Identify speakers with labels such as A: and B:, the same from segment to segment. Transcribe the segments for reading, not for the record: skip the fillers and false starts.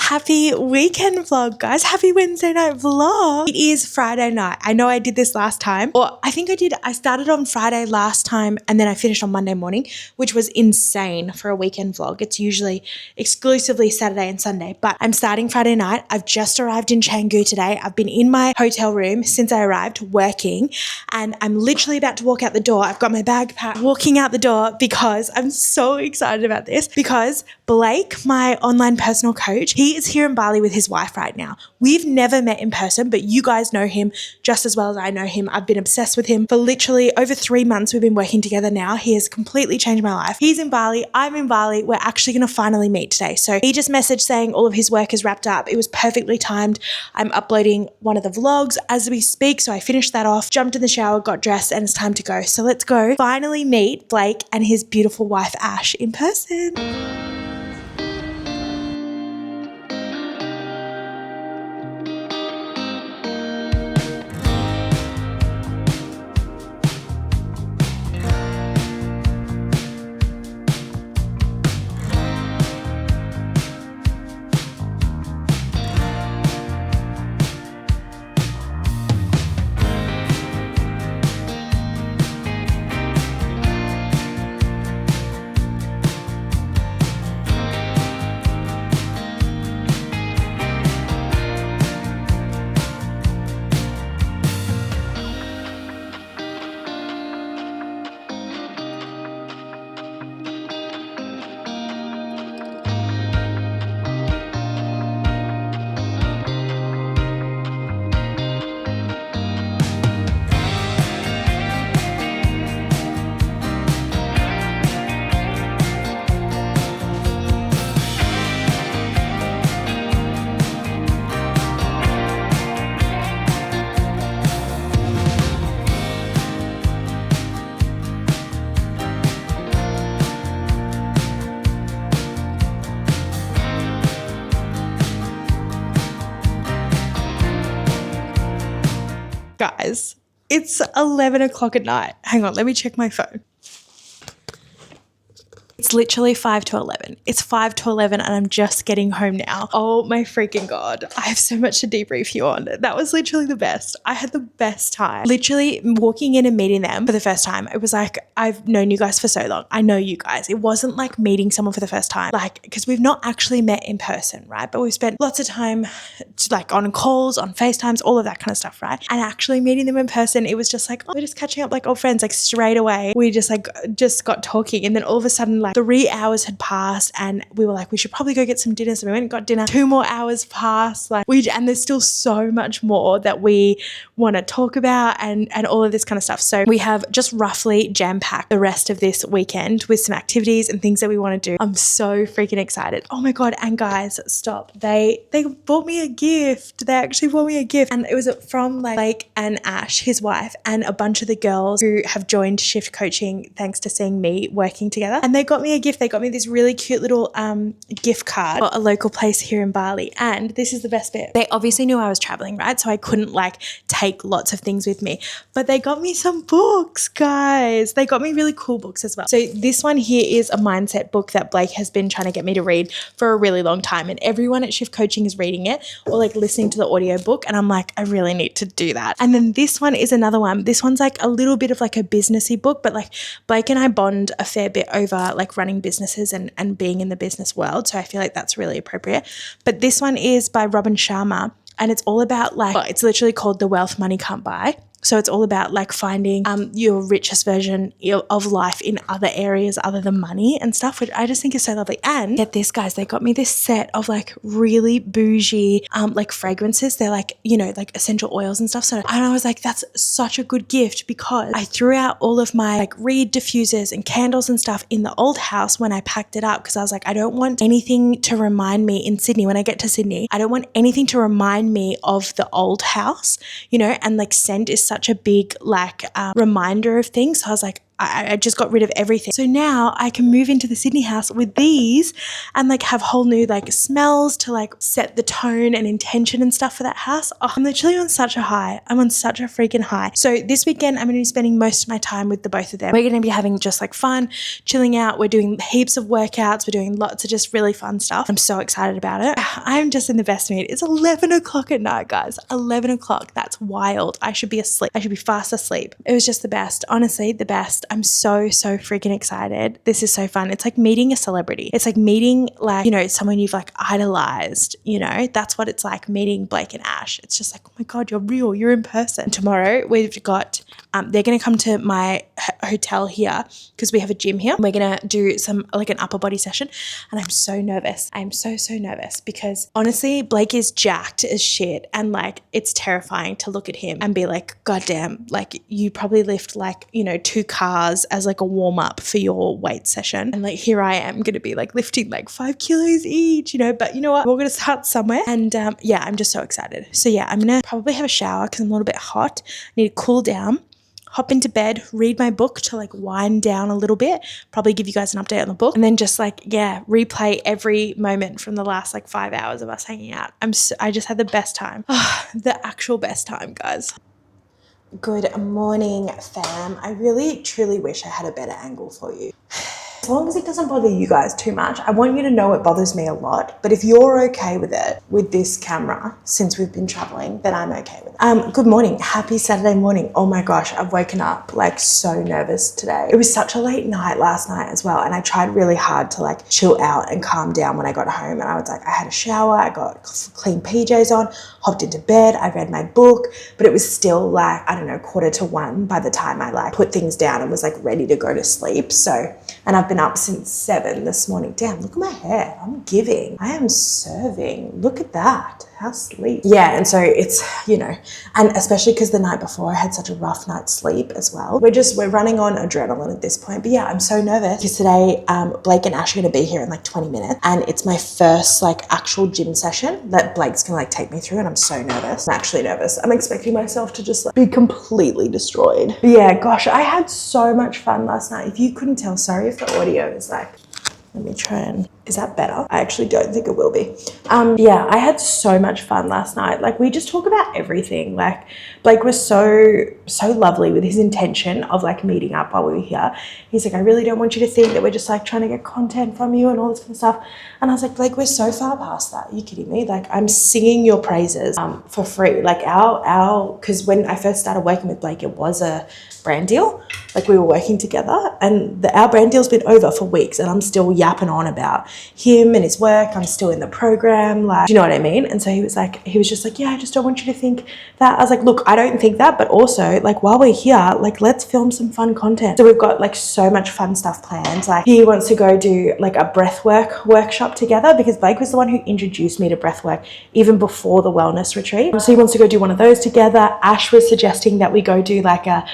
A: Happy weekend vlog, guys. Happy Wednesday night vlog. It is Friday night. I know I did this last time, or I think I did. I started on Friday last time and then I finished on Monday morning, which was insane for a weekend vlog. It's usually exclusively Saturday and Sunday, but I'm starting Friday night. I've just arrived in Canggu today. I've been in my hotel room since I arrived working, and I'm literally about to walk out the door. I've got my bag packed, walking out the door because I'm so excited about this, because Blake, my online personal coach, he is here in Bali with his wife right now. We've never met in person, but you guys know him just as well as I know him. I've been obsessed with him for literally over 3 months. We've been working together now. He has completely changed my life. He's in Bali. I'm in Bali. We're actually going to finally meet today. So he just messaged saying all of his work is wrapped up. It was perfectly timed. I'm uploading one of the vlogs as we speak. So I finished that off, jumped in the shower, got dressed, and it's time to go. So let's go finally meet Blake and his beautiful wife, Ash, in person. Guys, it's 11 o'clock at night. Hang on, let me check my phone. It's literally 5 to 11. It's 5 to 11 and I'm just getting home now. Oh my freaking God. I have so much to debrief you on. That was literally the best. I had the best time. Literally walking in and meeting them for the first time. It was like, I've known you guys for so long. I know you guys. It wasn't like meeting someone for the first time. Like, because we've not actually met in person, right? But we've spent lots of time like on calls, on FaceTimes, all of that kind of stuff, right? And actually meeting them in person, it was just like, oh, we're just catching up like old friends. Like straight away, we just got talking. And then all of a sudden, like 3 hours had passed and we were like, we should probably go get some dinner. So we went and got dinner. 2 more hours passed. And there's still so much more that we want to talk about and all of this kind of stuff. So we have just roughly jam-packed the rest of this weekend with some activities and things that we want to do. I'm so freaking excited. Oh my God. And guys, stop. They bought me a gift. They actually bought me a gift. And it was from like Blake and Ash, his wife, and a bunch of the girls who have joined Shift Coaching thanks to seeing me working together. And they got me a gift. They got me this really cute little gift card for a local place here in Bali. And this is the best bit. They obviously knew I was traveling, right? So I couldn't like take lots of things with me, but they got me some books, guys. They got me really cool books as well. So this one here is a mindset book that Blake has been trying to get me to read for a really long time. And everyone at Shift Coaching is reading it or like listening to the audio book. And I'm like, I really need to do that. And then this one is another one. This one's like a little bit of like a businessy book, but like Blake and I bond a fair bit over like running businesses and being in the business world. So I feel like that's really appropriate. But this one is by Robin Sharma, and it's all about like, it's literally called The Wealth Money Can't Buy. So it's all about like finding your richest version of life in other areas other than money and stuff, which I just think is so lovely. And get this, guys, they got me this set of like really bougie like fragrances. They're like, you know, like essential oils and stuff. So, and I was like, that's such a good gift, because I threw out all of my like reed diffusers and candles and stuff in the old house when I packed it up, because I was like, I don't want anything to remind me in Sydney, when I get to Sydney, I don't want anything to remind me of the old house, you know, and like scent is such a big like reminder of things. So I was like, I just got rid of everything. So now I can move into the Sydney house with these and like have whole new like smells to like set the tone and intention and stuff for that house. Oh, I'm literally on such a high. I'm on such a freaking high. So this weekend, I'm going to be spending most of my time with the both of them. We're going to be having just like fun, chilling out. We're doing heaps of workouts. We're doing lots of just really fun stuff. I'm so excited about it. I'm just in the best mood. It's 11 o'clock at night, guys. 11 o'clock. That's wild. I should be asleep. I should be fast asleep. It was just the best. Honestly, the best. I'm so freaking excited. This is so fun. It's like meeting a celebrity. It's like meeting like, you know, someone you've like idolized, you know, that's what it's like meeting Blake and Ash. It's just like, oh my God, you're real. You're in person. Tomorrow we've got, they're going to come to my hotel here because we have a gym here. We're going to do some like an upper body session and I'm so nervous. I'm so nervous because honestly, Blake is jacked as shit and like it's terrifying to look at him and be like, God damn, like you probably lift like, you know, 2 cars as like a warm up for your weight session. And like here I am going to be like lifting like 5 kilos each, you know, but you know what? We're going to start somewhere. And yeah, I'm just so excited. So yeah, I'm going to probably have a shower because I'm a little bit hot. I need to cool down. Hop into bed, read my book to like wind down a little bit, probably give you guys an update on the book, and then just like, yeah, replay every moment from the last like 5 hours of us hanging out. I just had the best time. Oh, the actual best time, guys. Good morning, fam. I really, truly wish I had a better angle for you. As long as it doesn't bother you guys too much, I want you to know it bothers me a lot. But if you're okay with it, with this camera, since we've been traveling, then I'm okay with it. Good morning. Happy Saturday morning. Oh my gosh, I've woken up like so nervous today. It was such a late night last night as well. And I tried really hard to like chill out and calm down when I got home. And I was like, I had a shower, I got clean PJs on, hopped into bed, I read my book, but it was still like, I don't know, 1:45 by the time I like put things down and was like ready to go to sleep. So, and I've been up since 7 this morning. Damn, look at my hair. I'm giving. I am serving. Look at that. How sleep. Yeah, and so it's, you know, and especially because the night before I had such a rough night's sleep as well. We're running on adrenaline at this point. But yeah, I'm so nervous because today Blake and Ash are going to be here in like 20 minutes. And it's my first like actual gym session that Blake's going to like take me through. And I'm so nervous. I'm actually nervous. I'm expecting myself to just like be completely destroyed. But yeah, gosh, I had so much fun last night. If you couldn't tell, sorry if the audio is like, let me try and, is that better? I actually don't think it will be. Yeah, I had so much fun last night. Like we just talk about everything. Like Blake was so lovely with his intention of like meeting up while we were here. He's like, I really don't want you to think that we're just like trying to get content from you and all this kind of stuff. And I was like, Blake, we're so far past that. Are you kidding me? Like I'm singing your praises for free. Like because when I first started working with Blake, it was a brand deal. Like we were working together and our brand deal's been over for weeks and I'm still yapping on about him and his work. I'm still in the program. Like, do you know what I mean? And so he was just like, yeah, I just don't want you to think that. I was like, look, I don't think that, but also like while we're here, like let's film some fun content. So we've got like so much fun stuff planned. Like he wants to go do like a breathwork workshop together because Blake was the one who introduced me to breathwork even before the wellness retreat. So he wants to go do one of those together. Ash was suggesting that we go do like a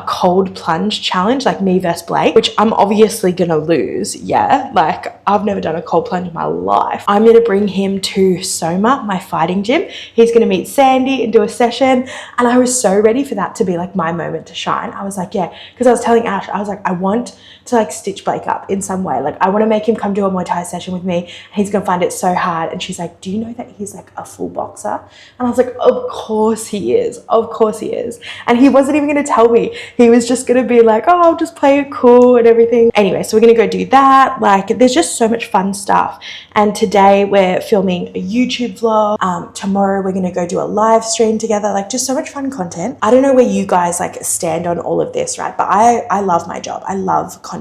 A: cold plunge challenge, like me versus Blake, which I'm obviously gonna lose. Yeah, like I've never done a cold plunge in my life. I'm gonna bring him to Soma, my fighting gym. He's gonna meet Sandy and do a session, and I was so ready for that to be like my moment to shine. I was like, yeah, because I was telling Ash, I was like, I want to like stitch Blake up in some way. Like I want to make him come do a Muay Thai session with me. He's gonna find it so hard. And she's like, do you know that he's like a full boxer? And I was like, of course he is. Of course he is. And he wasn't even gonna tell me. He was just gonna be like, oh, I'll just play it cool and everything. Anyway, so we're gonna go do that. Like there's just so much fun stuff. And today we're filming a YouTube vlog. Tomorrow we're gonna go do a live stream together. Like just so much fun content. I don't know where you guys like stand on all of this, right? But I love my job. I love content.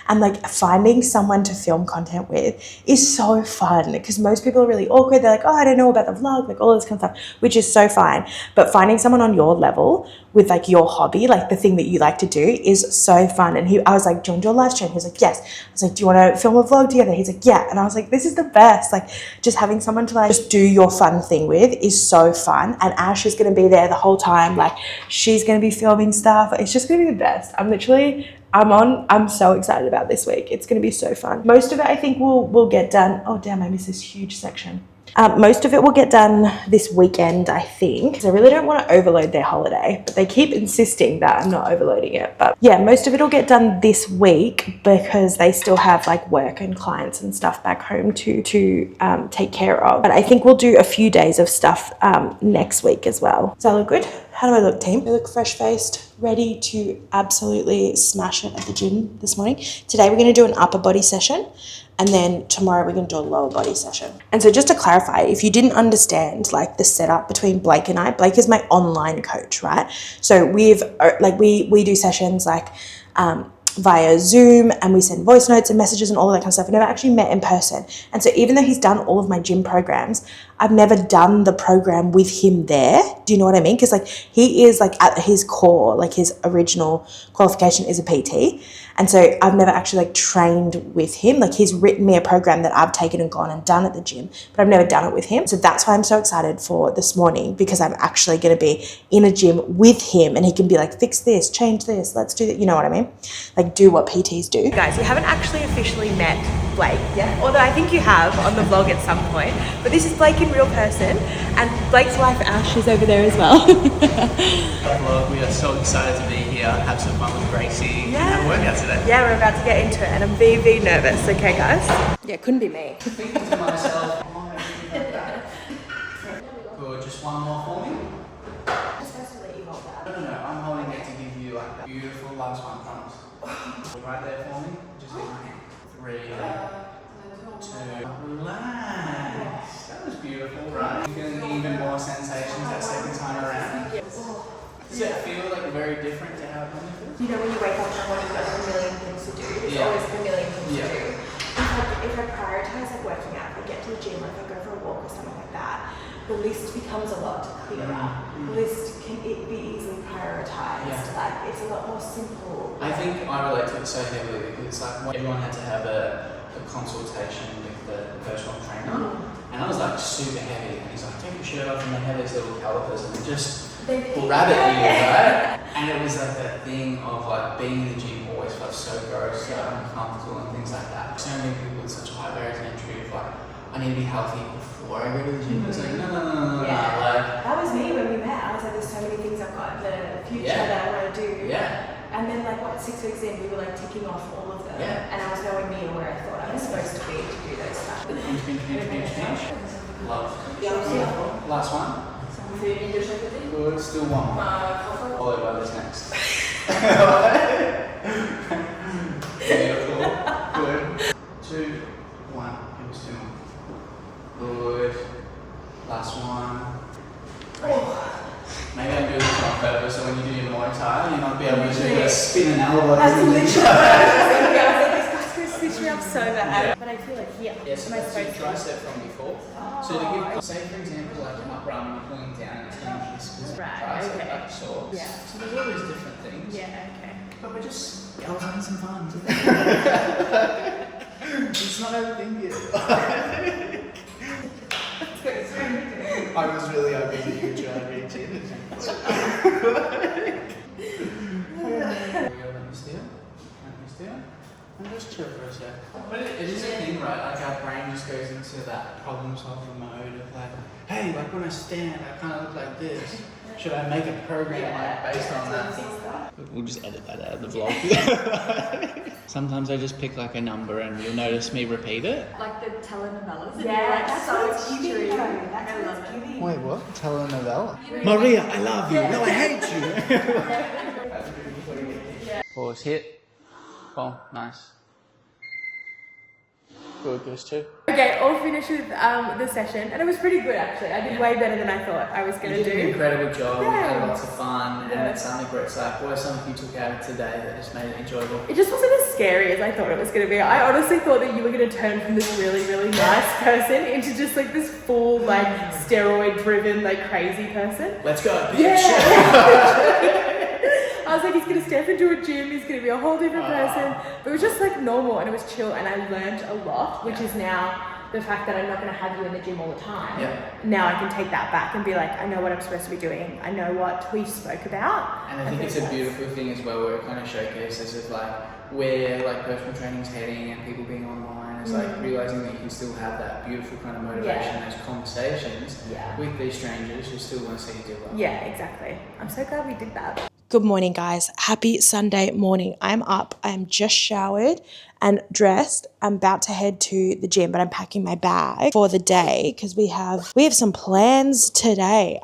A: And like finding someone to film content with is so fun because most people are really awkward. They're like, oh, I don't know about the vlog, like all this kind of stuff, which is so fine. But finding someone on your level with like your hobby, like the thing that you like to do is so fun. And I was like, do you want to do a live stream? He was like, yes. I was like, do you want to film a vlog together? He's like, yeah. And I was like, this is the best. Like just having someone to like just do your fun thing with is so fun. And Ash is going to be there the whole time. Like she's going to be filming stuff. It's just going to be the best. I'm so excited about this week. It's going to be so fun. Most of it I think we'll get done. Oh damn, I missed this huge section. Most of it will get done this weekend, I think, because I really don't want to overload their holiday, but they keep insisting that I'm not overloading it. But yeah, most of it will get done this week because they still have like work and clients and stuff back home to take care of. But I think we'll do a few days of stuff next week as well. Does that look good? How do I look, team? I look fresh-faced, ready to absolutely smash it at the gym this morning. Today we're going to do an upper body session, and then tomorrow we're going to do a lower body session. And so just to clarify, if you didn't understand like the setup between Blake and I, Blake is my online coach, right? So we do sessions like via Zoom, and we send voice notes and messages and all that kind of stuff. We've never actually met in person. And so even though he's done all of my gym programs, I've never done the program with him there. Do you know what I mean? Because like he is like at his core, like his original qualification is a PT. And so I've never actually like trained with him. Like he's written me a program that I've taken and gone and done at the gym, but I've never done it with him. So that's why I'm so excited for this morning, because I'm actually going to be in a gym with him and he can be like, fix this, change this, let's do that. You know what I mean? Like do what PTs do. Guys, you haven't actually officially met Blake yet, although I think you have on the vlog at some point, but this is Blake in real person, and Blake's wife Ash is over there as well.
B: Vlog, we are so excited to be here, have some fun with Gracie, and have a workout today.
A: Yeah, we're about to get into it and I'm very nervous, okay guys? Yeah, couldn't be me.
B: Thinking to myself, good, just one more for me.
A: I'm supposed to let you hold that.
B: No, I'm holding it to give you like a beautiful last one, promise. Right there for me, just leave my hand. 3, 2, relax. That was beautiful, right? You're feeling even more sensations that second time around. Does it feel like very different to how it normally feels?
A: You know when you wake up in the morning, you've got a million things to do. There's always a million things to do. If I prioritize like working out, if I get to the gym, or if I go for a walk or something like that, the list becomes a lot clearer. The list can be easily prioritized. Like it's a lot more simple.
B: I think I relate to it so heavily because it's like everyone had to have a consultation with the personal trainer, and I was like super heavy, and he's like, take your shirt off, and they have these little calipers and they just grab at you, right? And it was like that thing of like being in the gym always felt so gross, so uncomfortable and things like that. So many people with such high barriers to entry of like, I need to be healthy before I go to the gym. It's like, no. Like,
A: that was me when we met. I was like, there's so many things I've got in the future that I want to do.
B: Yeah.
A: And then like what, 6 weeks in, we were like ticking off all of them. Yeah. And I was nowhere near where I thought I was supposed to be to do those stuff.
B: Pinch. Love. Beautiful. Last one. Good. Still one. Followed by this next. Beautiful. Good. 2, 1. It was 2 more. Good. Last one. Maybe I'm doing this on purpose, so when you do your Muay Thai, you'll not be able to do a spin and elbow.
A: That's literally what I was like, this guy's going to stitch me up so bad. But I feel like here,
B: so that's your tricep from before. So to give, say for example, like an up run, you're pulling down and it's going to kiss because tricep like sore. Yeah. So there's all these different things. Yeah, okay. But we're just having some fun. It's not overthinking it. I was really hoping that you would try and reach in. Let me steer. And just chill for a sec. But it is a thing, right? Like our brain just goes into that problem solving mode of like, hey, like when I stand, I kind of look like this. Should I make a program like based on that? We'll just edit that out of the vlog. Sometimes I just pick like a number and you'll notice me repeat it.
C: Like the telenovelas.
A: Yeah,
C: that's
A: so
C: extreme.
A: I love it.
B: Wait, what? Telenovela? Maria, I love you. No, I hate you. Pause, hit. Oh, nice. Good, goes 2.
A: Okay, all finished with the session, and it was pretty good actually. I did way better than I thought I was going to do.
B: You did an incredible job, we had lots of fun, and it's something where it's like, what are something you took out of today that just made it enjoyable?
A: It just wasn't as scary as I thought it was going to be. I honestly thought that you were going to turn from this really nice person into just like this full, like, steroid-driven, like, crazy person.
B: Let's go, bitch!
A: Yeah. I was like, he's gonna step into a gym, he's gonna be a whole different person. But it was just like normal and it was chill, and I learned a lot, which is now the fact that I'm not gonna have you in the gym all the time. Now I can take that back and be like, I know what I'm supposed to be doing, I know what we spoke about.
B: And I think it's a beautiful thing as well, where it kind of showcases of like where like personal training's heading and people being online is like realizing that you can still have that beautiful kind of motivation, those conversations with these strangers who still want to see you do well.
C: Yeah, exactly. I'm so glad we did that.
A: Good morning, guys. Happy Sunday morning. I'm up. I'm just showered and dressed. I'm about to head to the gym, but I'm packing my bag for the day because we have some plans today.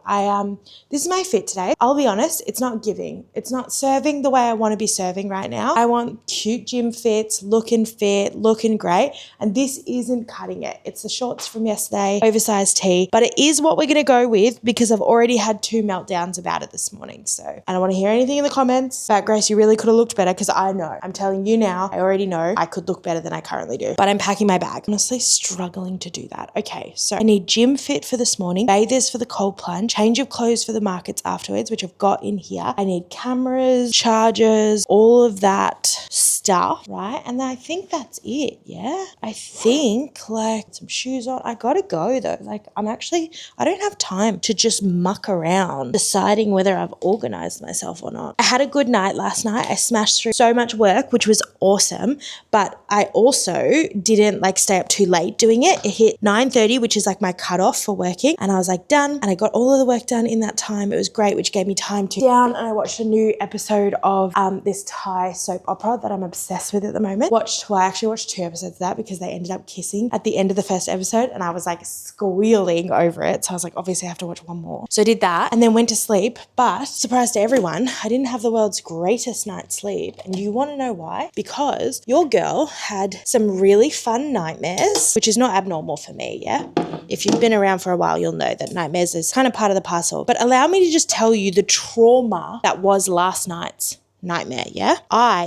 A: This is my fit today. I'll be honest, it's not giving. It's not serving the way I want to be serving right now. I want cute gym fits, looking fit, looking great, and this isn't cutting it. It's the shorts from yesterday, oversized tee, but it is what we're going to go with because I've already had 2 meltdowns about it this morning. So I don't want to hear anything in the comments about Grace, you really could have looked better, because I know. I'm telling you now, I already know I could look better than I currently do. But I'm packing my bag. Honestly struggling to do that. Okay, so I need gym fit for this morning, bathers for the cold plunge, change of clothes for the markets afterwards, which I've got in here. I need cameras, chargers, all of that stuff, right? And I think that's it, yeah? I think like some shoes on. I gotta go though. Like I don't have time to just muck around deciding whether I've organized myself or not. I had a good night last night. I smashed through so much work, which was awesome, but I also didn't like stay up too late doing it. It hit 9:30, which is like my cutoff for working, and I was like done, and I got all of the work done in that time. It was great, which gave me time to down, and I watched a new episode of this Thai soap opera that I'm obsessed with at the moment. I actually watched 2 episodes of that because they ended up kissing at the end of the first episode, and I was like squealing over it. So I was like, obviously I have to watch one more. So I did that and then went to sleep, but surprise to everyone, I didn't have the world's greatest night's sleep. And you want to know why? Because your girl had some really fun nightmares, which is not abnormal for me, yeah? If you've been around for a while, you'll know that nightmares is kind of part of the parcel. But allow me to just tell you the trauma that was last night's nightmare, yeah?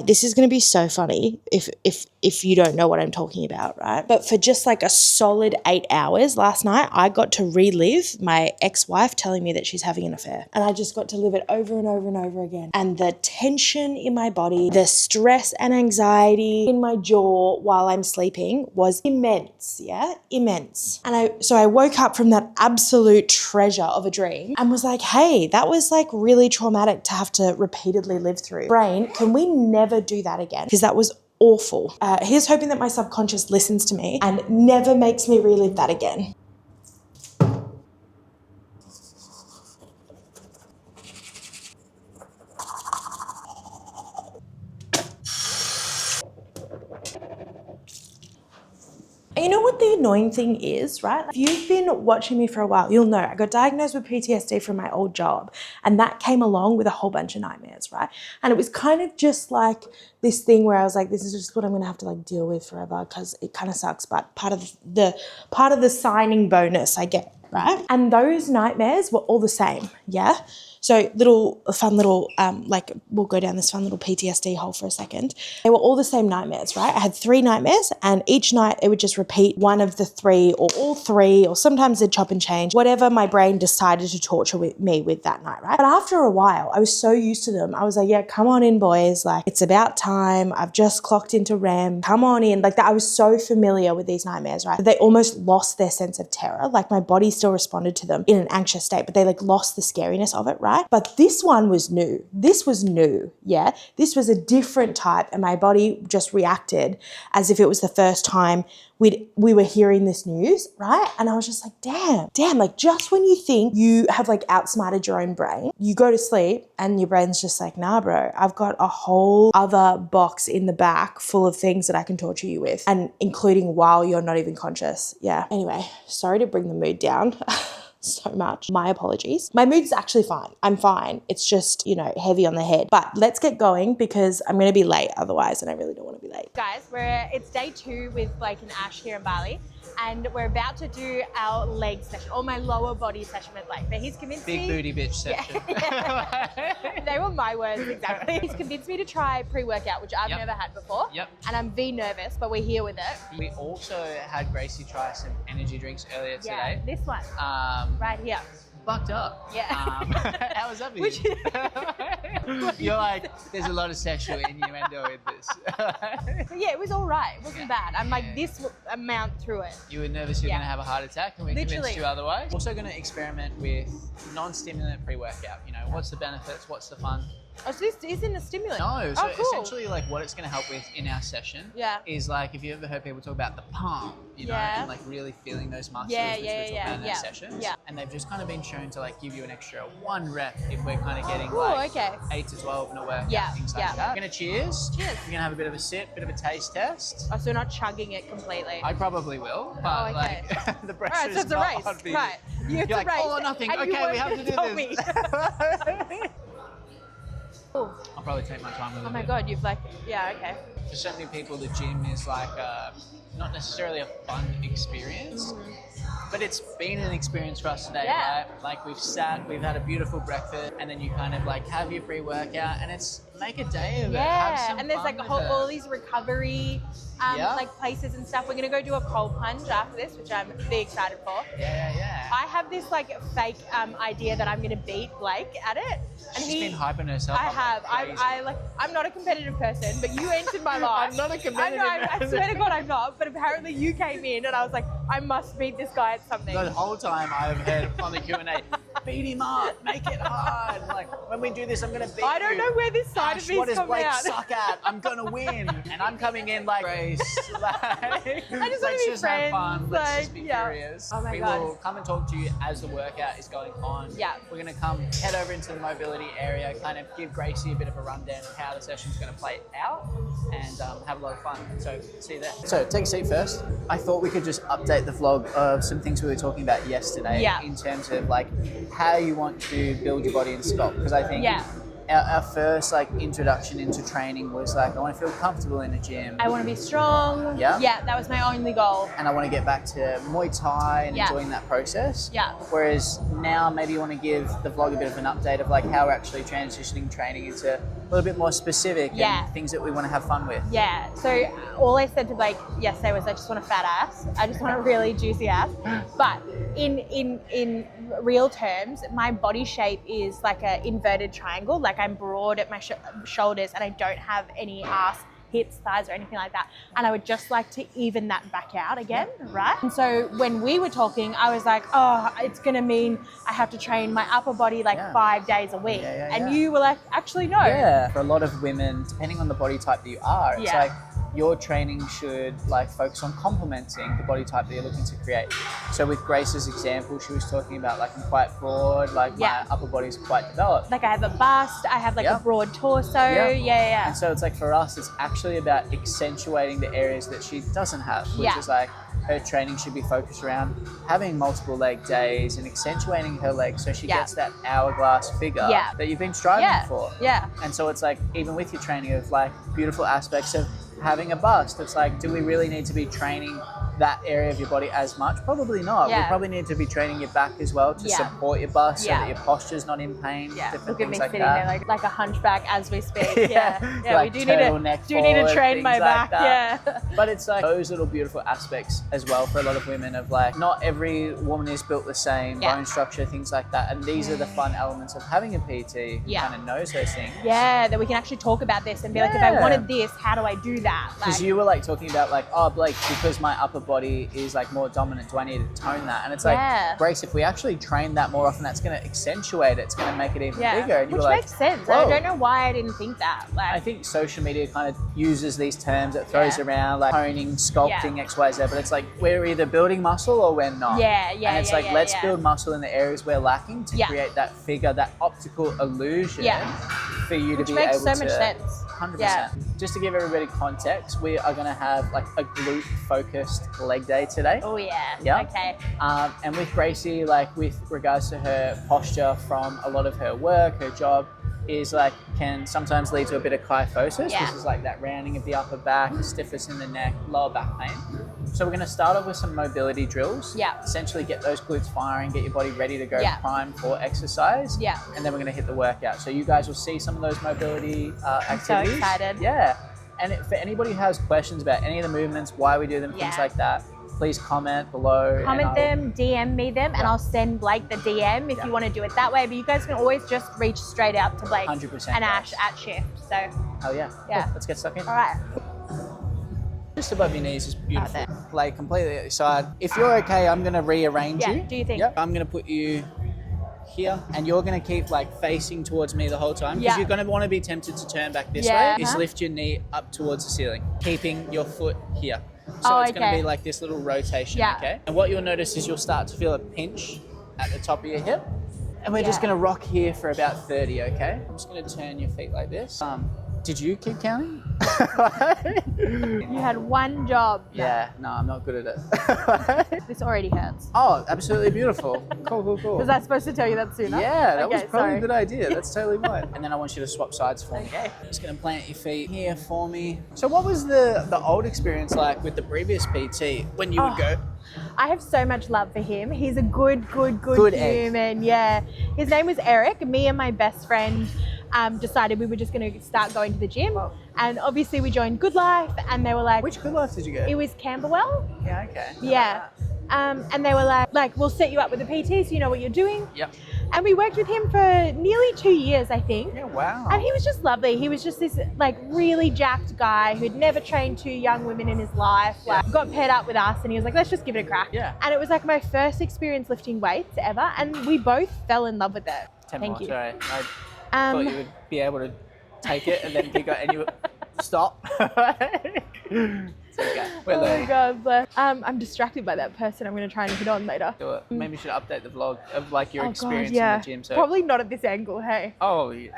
A: This is going to be so funny if you don't know what I'm talking about, right? But for just like a solid 8 hours last night, I got to relive my ex-wife telling me that she's having an affair. And I just got to live it over and over and over again. And the tension in my body, the stress and anxiety in my jaw while I'm sleeping was immense, yeah? Immense. And I woke up from that absolute treasure of a dream and was like, hey, that was like really traumatic to have to repeatedly live through. Brain, can we never do that again? Because that was awful. Here's hoping that my subconscious listens to me and never makes me relive that again. And you know what the annoying thing is, right? If you've been watching me for a while, you'll know I got diagnosed with PTSD from my old job, and that came along with a whole bunch of nightmares, right? And it was kind of just like this thing where I was like, this is just what I'm gonna have to like deal with forever because it kind of sucks, but part of the signing bonus I get, right? And those nightmares were all the same, yeah? So we'll go down this fun little PTSD hole for a second. They were all the same nightmares, right? I had 3 nightmares, and each night it would just repeat one of the 3 or all 3, or sometimes they'd chop and change, whatever my brain decided to torture me with that night, right? But after a while, I was so used to them. I was like, yeah, come on in, boys. Like, it's about time. I've just clocked into REM. Come on in. Like that, I was so familiar with these nightmares, right? They almost lost their sense of terror. Like my body still responded to them in an anxious state, but they like lost the scariness of it, right? But this one was new. This was new, yeah? This was a different type, and my body just reacted as if it was the first time we were hearing this news, right? And I was just like, damn, like just when you think you have like outsmarted your own brain, you go to sleep and your brain's just like, nah, bro, I've got a whole other box in the back full of things that I can torture you with, and including while you're not even conscious, yeah. Anyway, sorry to bring the mood down. So much. My apologies. My mood's actually fine. I'm fine. It's just, heavy on the head. But let's get going because I'm going to be late otherwise, and I really don't want to be late.
C: Guys, it's day 2 with Blake and Ash here in Bali, and we're about to do our leg session, or my lower body session with Blake. But he's convinced me...
B: Big booty bitch session.
C: Yeah. They were my words, exactly. He's convinced me to try pre-workout, which I've never had before.
B: Yep.
C: And I'm nervous, but we're here with it.
B: We also had Gracie try some energy drinks earlier today.
C: Yeah, this one. Right here.
B: Fucked up.
C: Yeah.
B: How was that for you? You're like, there's a lot of sexual innuendo with this.
C: But yeah, it was all right. It wasn't bad. I'm like this amount through it.
B: You were nervous you were going to have a heart attack, and we convinced you otherwise. Also going to experiment with non-stimulant pre-workout. What's the benefits? What's the fun?
C: Oh, so this isn't a stimulant?
B: No, so
C: Oh, cool.
B: essentially like what it's going to help with in our session is like, if you ever heard people talk about the palm, you know, and like really feeling those muscles, which we're talking about in our sessions, and they've just kind of been shown to like give you an extra 1 rep if we're kind of getting like 8 to 12 in a workout, things like that. We're going to cheers. Cheers. We're going to have a bit of a sip, bit of a taste test.
C: Oh, so we're not chugging it completely.
B: I probably will, but like the pressure's
C: so it's a
B: not
C: race.
B: on me.
C: Right.
B: You're like, all or nothing. Okay, we have to do this. I'll probably take my time with it.
C: Oh my god, you've like, okay.
B: For so many people, the gym is like not necessarily a fun experience, but it's been an experience for us today, right? Like we've sat, we've had a beautiful breakfast, and then you kind of like have your pre-workout, and it's make a day of it. Have some
C: and there's
B: fun
C: like
B: with
C: all these recovery like places and stuff. We're gonna go do a cold plunge after this, which I'm big excited for. I have this like fake idea that I'm gonna beat Blake at it. And
B: She's been hyping herself.
C: I have. I'm not a competitive person, but you entered my life.
B: I'm not a competitive person.
C: I swear to God I'm not, but apparently you came in and I was like, I must beat this guy at something.
B: The whole time I've heard on the Q&A, beat him up, make it hard. Like, when we do this, I'm going to beat you.
C: I don't know where this side of me's
B: what does
C: come
B: Blake
C: out.
B: suck at? I'm going to win. And I'm coming in like, Grace, like,
C: I just want
B: let's
C: to be
B: just
C: friends.
B: have fun. Let's
C: Like,
B: just be curious.
C: Oh my
B: we
C: God.
B: will come and talk to you as the workout is going on. We're going to come head over into the mobility area, kind of give Gracie a bit of a rundown of how the session's going to play out, and have a lot of fun. So see you there. So take a seat first. I thought we could just update the vlog of some things we were talking about yesterday in terms of like how you want to build your body and sculpt, because I think our first like introduction into training was like, I want to feel comfortable in a gym.
C: I want to be strong. Yeah, that was my only goal.
B: And I want to get back to Muay Thai and enjoying that process. Whereas now maybe you want to give the vlog a bit of an update of like how we're actually transitioning training into a little bit more specific and things that we want to have fun with.
C: So all I said to Blake yesterday was, I just want a fat ass. I just want a really juicy ass. But in real terms, my body shape is like an inverted triangle. Like I'm broad at my shoulders and I don't have any ass, hips, thighs or anything like that. And I would just like to even that back out again, right? And so when we were talking, I was like, oh, it's going to mean I have to train my upper body like 5 days a week. And you were like, actually, no.
B: For a lot of women, depending on the body type that you are, it's like your training should like focus on complementing the body type that you're looking to create. So with Grace's example, she was talking about like I'm quite broad, like my upper body's quite developed.
C: Like I have a bust, I have like a broad torso. And
B: so it's like for us, it's actually about accentuating the areas that she doesn't have, which is like her training should be focused around having multiple leg days and accentuating her legs so she gets that hourglass figure that you've been striving for. And so it's like, even with your training of like beautiful aspects of having a bust, it's like, do we really need to be training that area of your body as much? Probably not. We probably need to be training your back as well to support your bust so that your posture's not in pain.
C: Look at me
B: like
C: sitting
B: that.
C: there like a hunchback as we speak.
B: Like
C: we do need to train my back.
B: But it's like those little beautiful aspects as well for a lot of women of like, not every woman is built the same, bone structure, things like that. And these are the fun elements of having a PT who kind of knows those things.
C: That we can actually talk about this and be like, if I wanted this, how do I do that?
B: Because you were like talking about like, oh Blake, because my upper body is like more dominant, do I need to tone that? And it's like, Grace, if we actually train that more often, that's going to accentuate it, it's going to make it even bigger. And
C: which makes sense. I don't know why I didn't think that. Like,
B: I think social media kind of uses these terms, it throws around like toning, sculpting, X, Y, Z, but it's like we're either building muscle or we're not. And it's like, let's build muscle in the areas we're lacking to create that figure, that optical illusion for you to be able to.
C: Which makes so much sense.
B: 100%. Just to give everybody context, we are going to have like a glute focused leg day today.
C: Oh yeah. Okay.
B: And with Gracie, like with regards to her posture from a lot of her work, her job is like can sometimes lead to a bit of kyphosis, which is like that rounding of the upper back, stiffness in the neck, lower back pain. So we're going to start off with some mobility drills. Essentially get those glutes firing, get your body ready to go prime for exercise. And then we're going to hit the workout. So you guys will see some of those mobility activities.
C: I'm so excited.
B: And for anybody who has questions about any of the movements, why we do them, things like that, please comment below.
C: Comment them, DM me them, and I'll send Blake the DM if you want to do it that way. But you guys can always just reach straight out to Blake
B: 100%,
C: and Ash at Shift. So.
B: Oh yeah. Cool. Let's get stuck in.
C: All right.
B: Just above your knees is beautiful. Lay completely at your side. If you're okay, I'm going to rearrange you.
C: Do you think?
B: I'm going to put you here, and you're going to keep like facing towards me the whole time, because you're going to want to be tempted to turn back this way. Just lift your knee up towards the ceiling, keeping your foot here. So it's going to be like this little rotation, okay? And what you'll notice is you'll start to feel a pinch at the top of your hip. And we're just going to rock here for about 30, okay? I'm just going to turn your feet like this. Did you keep counting?
C: You had one job.
B: Yeah, no, I'm not good at it.
C: This already hurts.
B: Oh, absolutely beautiful. Cool.
C: Was I supposed to tell you that sooner?
B: Yeah, that was probably a good idea. That's totally fine. And then I want you to swap sides for me. Okay. Just going to plant your feet here for me. So what was the old experience like with the previous PT when you would go?
C: I have so much love for him. He's a good
B: egg.
C: human. Yeah. His name was Eric. Me and my best friend decided we were just going to start going to the gym. And obviously we joined Good Life, and they were like...
B: Which Good Life did you go?
C: It was Camberwell.
B: Yeah, okay.
C: Yeah. And they were like, we'll set you up with a PT so you know what you're doing.
B: Yep.
C: And we worked with him for nearly 2 years, I think.
B: Yeah, wow.
C: And he was just lovely. He was just this like really jacked guy who'd never trained 2 young women in his life. Like, got paired up with us, and he was like, let's just give it a crack.
B: Yeah.
C: And it was like my first experience lifting weights ever, and we both fell in love with it. Thank you.
B: Sorry. I thought you would be able to take it and then pick up and you would stop. It's okay.
C: Oh my God, bless. I'm distracted by that person I'm going to try and hit on later.
B: Do it. Maybe you should update the vlog of like your experience
C: God,
B: in the gym. So.
C: Probably not at this angle, hey.
B: Oh, yeah.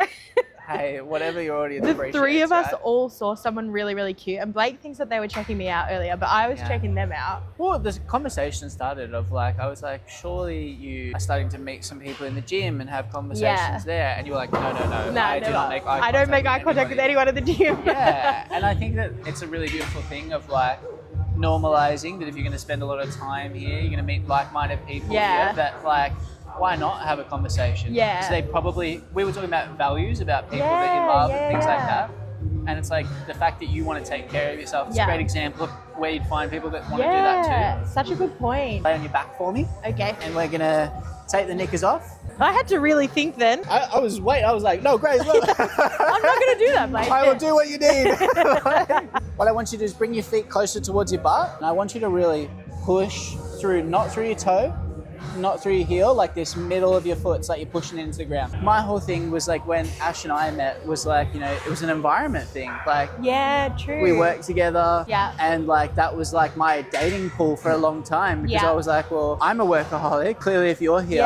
B: Hey, whatever your audience
C: The
B: appreciates,
C: 3 of us
B: right?
C: all saw someone really, really cute. And Blake thinks that they were checking me out earlier, but I was checking them out.
B: Well, this conversation started of like, I was like, surely you are starting to meet some people in the gym and have conversations there. And you were like, no. I do not make eye contact.
C: I don't make eye contact with anyone at the gym.
B: Yeah, and I think that it's a really beautiful thing of like normalizing that if you're going to spend a lot of time here, you're going to meet like-minded people here, that like, why not have a conversation?
C: Yeah.
B: So they probably, we were talking about values, about people that you love and things like that. And it's like the fact that you want to take care of yourself. It's a great example of where you'd find people that want to do that too.
C: Such a good point.
B: Lay on your back for me.
C: Okay.
B: And we're going to take the knickers off.
C: I had to really think then.
B: I was like, no, Grace, look.
C: I'm not going to do that, Blake.
B: I will do what you need. What I want you to do is bring your feet closer towards your butt. And I want you to really push through, not through your toe, not through your heel, like this middle of your foot. It's like you're pushing it into the ground. My whole thing was like when Ash and I met was like, you know, it was an environment thing. Like,
C: yeah, true.
B: we worked together.
C: Yeah.
B: And like that was like my dating pool for a long time because I was like, well, I'm a workaholic. Clearly, if you're here,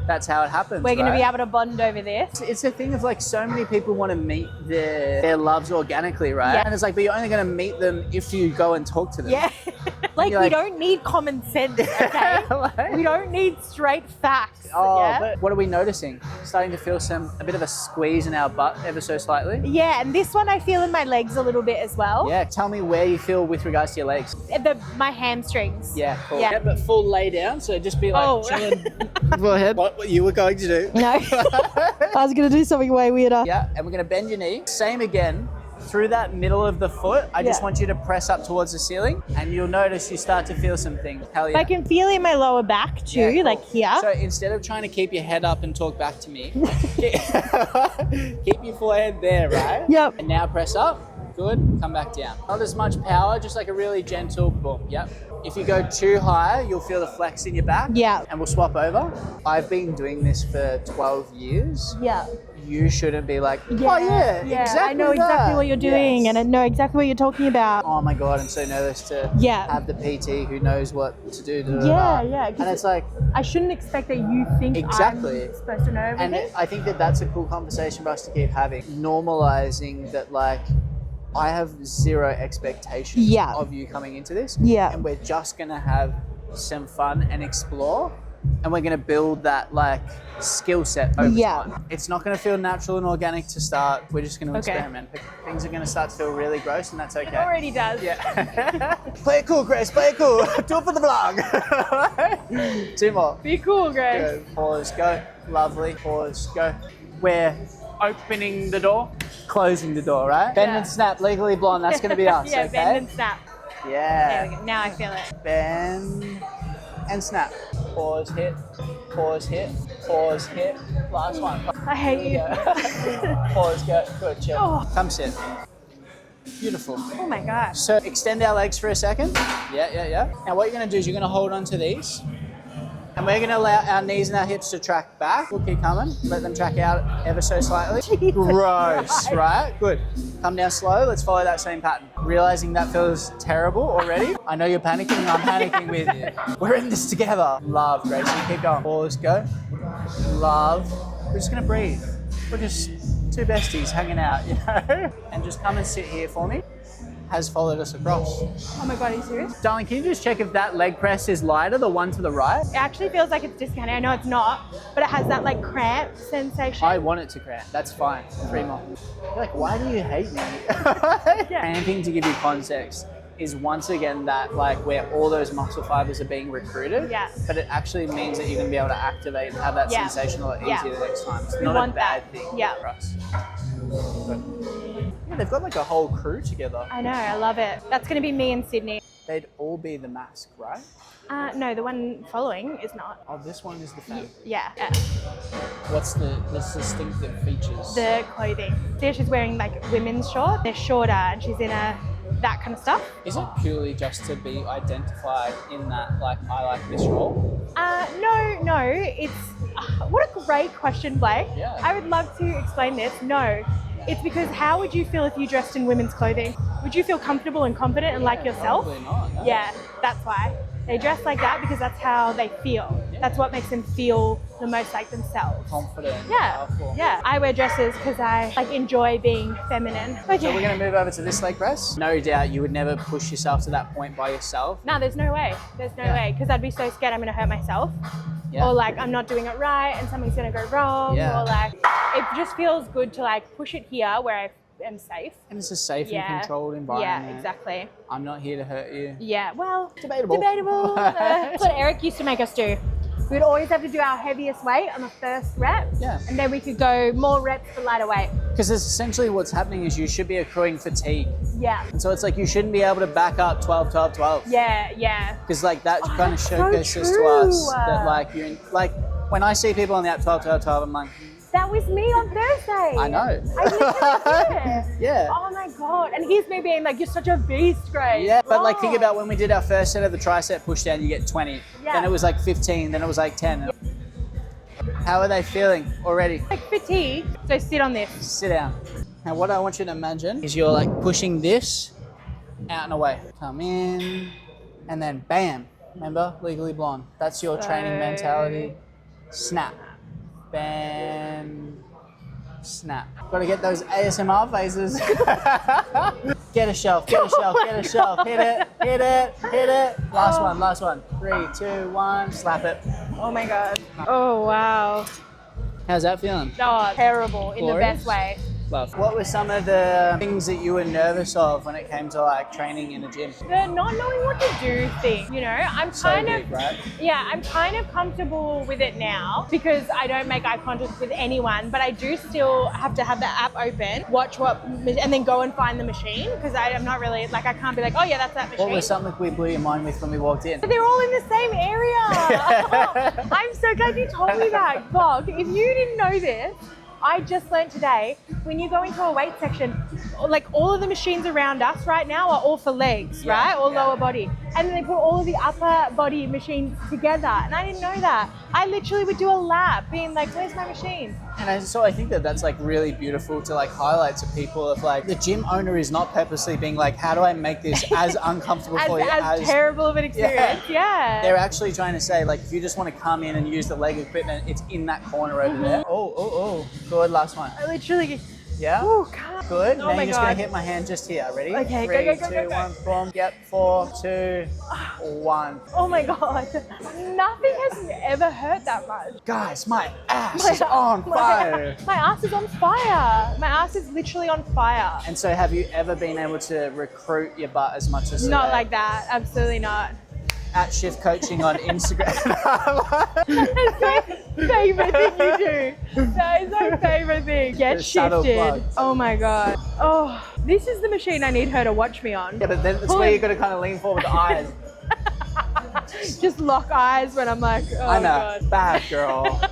B: that's how it happens.
C: We're going to be able to bond over this.
B: It's a thing of like so many people want to meet their loves organically, right?
C: Yeah.
B: And it's like, but you're only going to meet them if you go and talk to them.
C: Yeah. Like, we don't need common sense, okay? We don't need straight facts.
B: But what are we noticing? Starting to feel a bit of a squeeze in our butt ever so slightly.
C: Yeah, and this one I feel in my legs a little bit as well.
B: Yeah, tell me where you feel with regards to your legs.
C: My hamstrings.
B: Yeah, cool.
C: Yeah.
B: But full lay down, so just be like chilling. Go ahead. What you were going to do.
C: No. I was going to do something way weirder.
B: Yeah, and we're going to bend your knee. Same again. Through that middle of the foot, I just want you to press up towards the ceiling and you'll notice you start to feel some things. Hell yeah.
C: I can feel it in my lower back too, cool. Like here.
B: So instead of trying to keep your head up and talk back to me, keep your forehead there, right?
C: Yep.
B: And now press up. Good. Come back down. Not as much power, just like a really gentle boom. Yep. If you go too high, you'll feel the flex in your back.
C: Yeah.
B: And we'll swap over. I've been doing this for 12 years.
C: Yeah.
B: You shouldn't be like, exactly.
C: I know exactly what you're doing and I know exactly what you're talking about.
B: Oh my God, I'm so nervous to have the PT who knows what to do.
C: Yeah.
B: And it's like,
C: I shouldn't expect that you think I'm supposed to know everything.
B: And I think that that's a cool conversation for us to keep having. Normalizing that, like, I have zero expectations of you coming into this.
C: Yeah.
B: And we're just going to have some fun and explore. And we're going to build that like skill set over time. It's not going to feel natural and organic to start. We're just going to experiment. Things are going to start to feel really gross and that's okay.
C: It already does.
B: Yeah. Play it cool, Grace. Play it cool. Do it for the vlog. 2 more.
C: Be cool, Grace.
B: Go. Pause. Go. Lovely. Pause. Go. We're opening the door, closing the door, right? Bend and snap. Legally blonde. That's going to be us. Okay?
C: Bend and snap.
B: Yeah.
C: There we go. Now I feel it.
B: Bend and snap. Pause, hit, pause, hit, pause, hit. Last one.
C: I hate you.
B: Pause, go. Good, chill.
C: Oh.
B: Come sit. Beautiful.
C: Oh my gosh.
B: So extend our legs for a second. Yeah. Now what you're going to do is you're going to hold on to these And we're going to allow our knees and our hips to track back. We'll keep coming. Let them track out ever so slightly.
C: Jesus
B: Gross,
C: Christ.
B: right? Good. Come down slow. Let's follow that same pattern. Realizing that feels terrible already. I know you're panicking. I'm panicking with you. We're in this together. Love, Gracie. Keep going. Pause, go. Love. We're just going to breathe. We're just two besties hanging out, you know? And just come and sit here for me. Has followed us across.
C: Oh my God, are you serious?
B: Darling, can you just check if that leg press is lighter, the one to the right?
C: It actually feels like it's discounted. I know it's not, but it has that like cramp sensation.
B: I want it to cramp. That's fine. 3 more. You're like, why do you hate me? Cramping, to give you context, is once again that like where all those muscle fibers are being recruited.
C: Yeah.
B: But it actually means that you're going to be able to activate and have that sensation a lot easier the next time. It's
C: We
B: not a
C: want
B: bad
C: that.
B: thing
C: Yeah.
B: for us. But, yeah, they've got like a whole crew together.
C: I know, I love it. That's going to be me in Sydney.
B: They'd all be the mask, right?
C: No, the one following is not.
B: Oh, this one is the fan.
C: Yeah.
B: What's the distinctive features?
C: The clothing. There she's wearing like women's shorts. They're shorter and she's in that kind of stuff.
B: Is it purely just to be identified in that, like, I like this role?
C: No. It's what a great question, Blake.
B: Yeah.
C: I would love to explain this. No, it's because how would you feel if you dressed in women's clothing? Would you feel comfortable and confident and like yourself?
B: Probably not. No.
C: Yeah, that's why. They dress like that because that's how they feel.
B: Yeah.
C: That's what makes them feel the most like themselves.
B: Confident.
C: Yeah,
B: Powerful.
C: yeah. I wear dresses because I like enjoy being feminine. Okay.
B: So we're going to move over to this leg press. No doubt you would never push yourself to that point by yourself.
C: No, there's no way. There's no way because I'd be so scared I'm going to hurt myself.
B: Yeah.
C: Or like I'm not doing it right and something's going to go wrong.
B: Yeah.
C: Or like it just feels good to like push it here where I am safe.
B: And it's a safe
C: Yeah.
B: and controlled environment.
C: Yeah, exactly.
B: I'm not here to hurt you.
C: Yeah, well,
B: Debatable.
C: Debatable. That's what Eric used to make us do. We'd always have to do our heaviest weight on the first rep.
B: Yeah.
C: And then we could go more reps for lighter weight.
B: Because essentially what's happening is you should be accruing fatigue.
C: Yeah.
B: And so it's like you shouldn't be able to back up 12, 12, 12.
C: Yeah.
B: Because like that kind of
C: that's so
B: showcases to
C: true.
B: us that like you're in, like when I see people on the app 12, 12, 12, I'm like,
C: That was me on Thursday.
B: I know.
C: I literally did.
B: Yeah.
C: Oh my God. And here's me being like, you're such a beast, Grace.
B: Yeah, but like
C: Oh.
B: think about when we did our first set of the tricep push down, you get 20.
C: Yeah.
B: Then it was like 15, then it was like 10. How are they feeling already?
C: Like fatigue. So sit on this.
B: Sit down. Now what I want you to imagine is you're like pushing this out and away. Come in and then bam. Remember, Legally Blonde. That's your training mentality. Snap. Bam. Snap. Gotta get those ASMR faces. Get a shelf, get a shelf, get a shelf. Hit it, hit it, hit it. Last one. 3, 2, 1. Slap it.
C: Oh my God. Oh wow.
B: How's that feeling?
C: Oh, terrible in
B: Glorious?
C: the best way.
B: Love. What were some of the things that you were nervous of when it came to like training in a gym?
C: The not knowing what to do thing, you know, I'm
B: So
C: kind
B: big,
C: of,
B: right?
C: yeah, I'm kind of comfortable with it now because I don't make eye contact with anyone, but I do still have to have the app open, watch what, and then go and find the machine because I'm not really, like I can't be like, oh yeah, that's that machine.
B: What was something we blew your mind with when we walked in?
C: But they're all in the same area. I'm so glad you told me that. Bog, if you didn't know this, I just learned today, when you go into a weight section, like all of the machines around us right now are all for legs,
B: Yeah,
C: right? Or
B: yeah.
C: lower body. And then they put all of the upper body machines together. And I didn't know that. I literally would do a lap being like, where's my machine?
B: And I think that that's like really beautiful to like highlight to people of like the gym owner is not purposely being like, how do I make this as uncomfortable for you
C: As terrible of an experience. Yeah.
B: They're actually trying to say like if you just want to come in and use the leg equipment, it's in that corner over there. Oh. Good, last one.
C: I literally,
B: Yeah?
C: oh God.
B: Good.
C: Oh
B: now
C: my
B: you're just gonna
C: God.
B: hit my hand just here. Ready?
C: Okay,
B: 3,
C: go,
B: 2, 1, boom. Yep. 4, 2, 1.
C: Oh my God. Nothing has ever hurt that much.
B: Guys, my ass is on fire.
C: My ass is on fire. My ass is literally on fire.
B: And so have you ever been able to recruit your butt as much as
C: Not
B: today?
C: like that. Absolutely not.
B: At Shift Coaching on Instagram.
C: That's my favorite thing you do. That is my favorite thing. Get
B: The subtle
C: shifted.
B: plugs.
C: Oh my God. Oh, this is the machine I need her to watch me on.
B: Yeah, but then that's where you got to kind of lean forward with the eyes.
C: Just lock eyes when I'm like, oh
B: I know.
C: God.
B: Bad girl.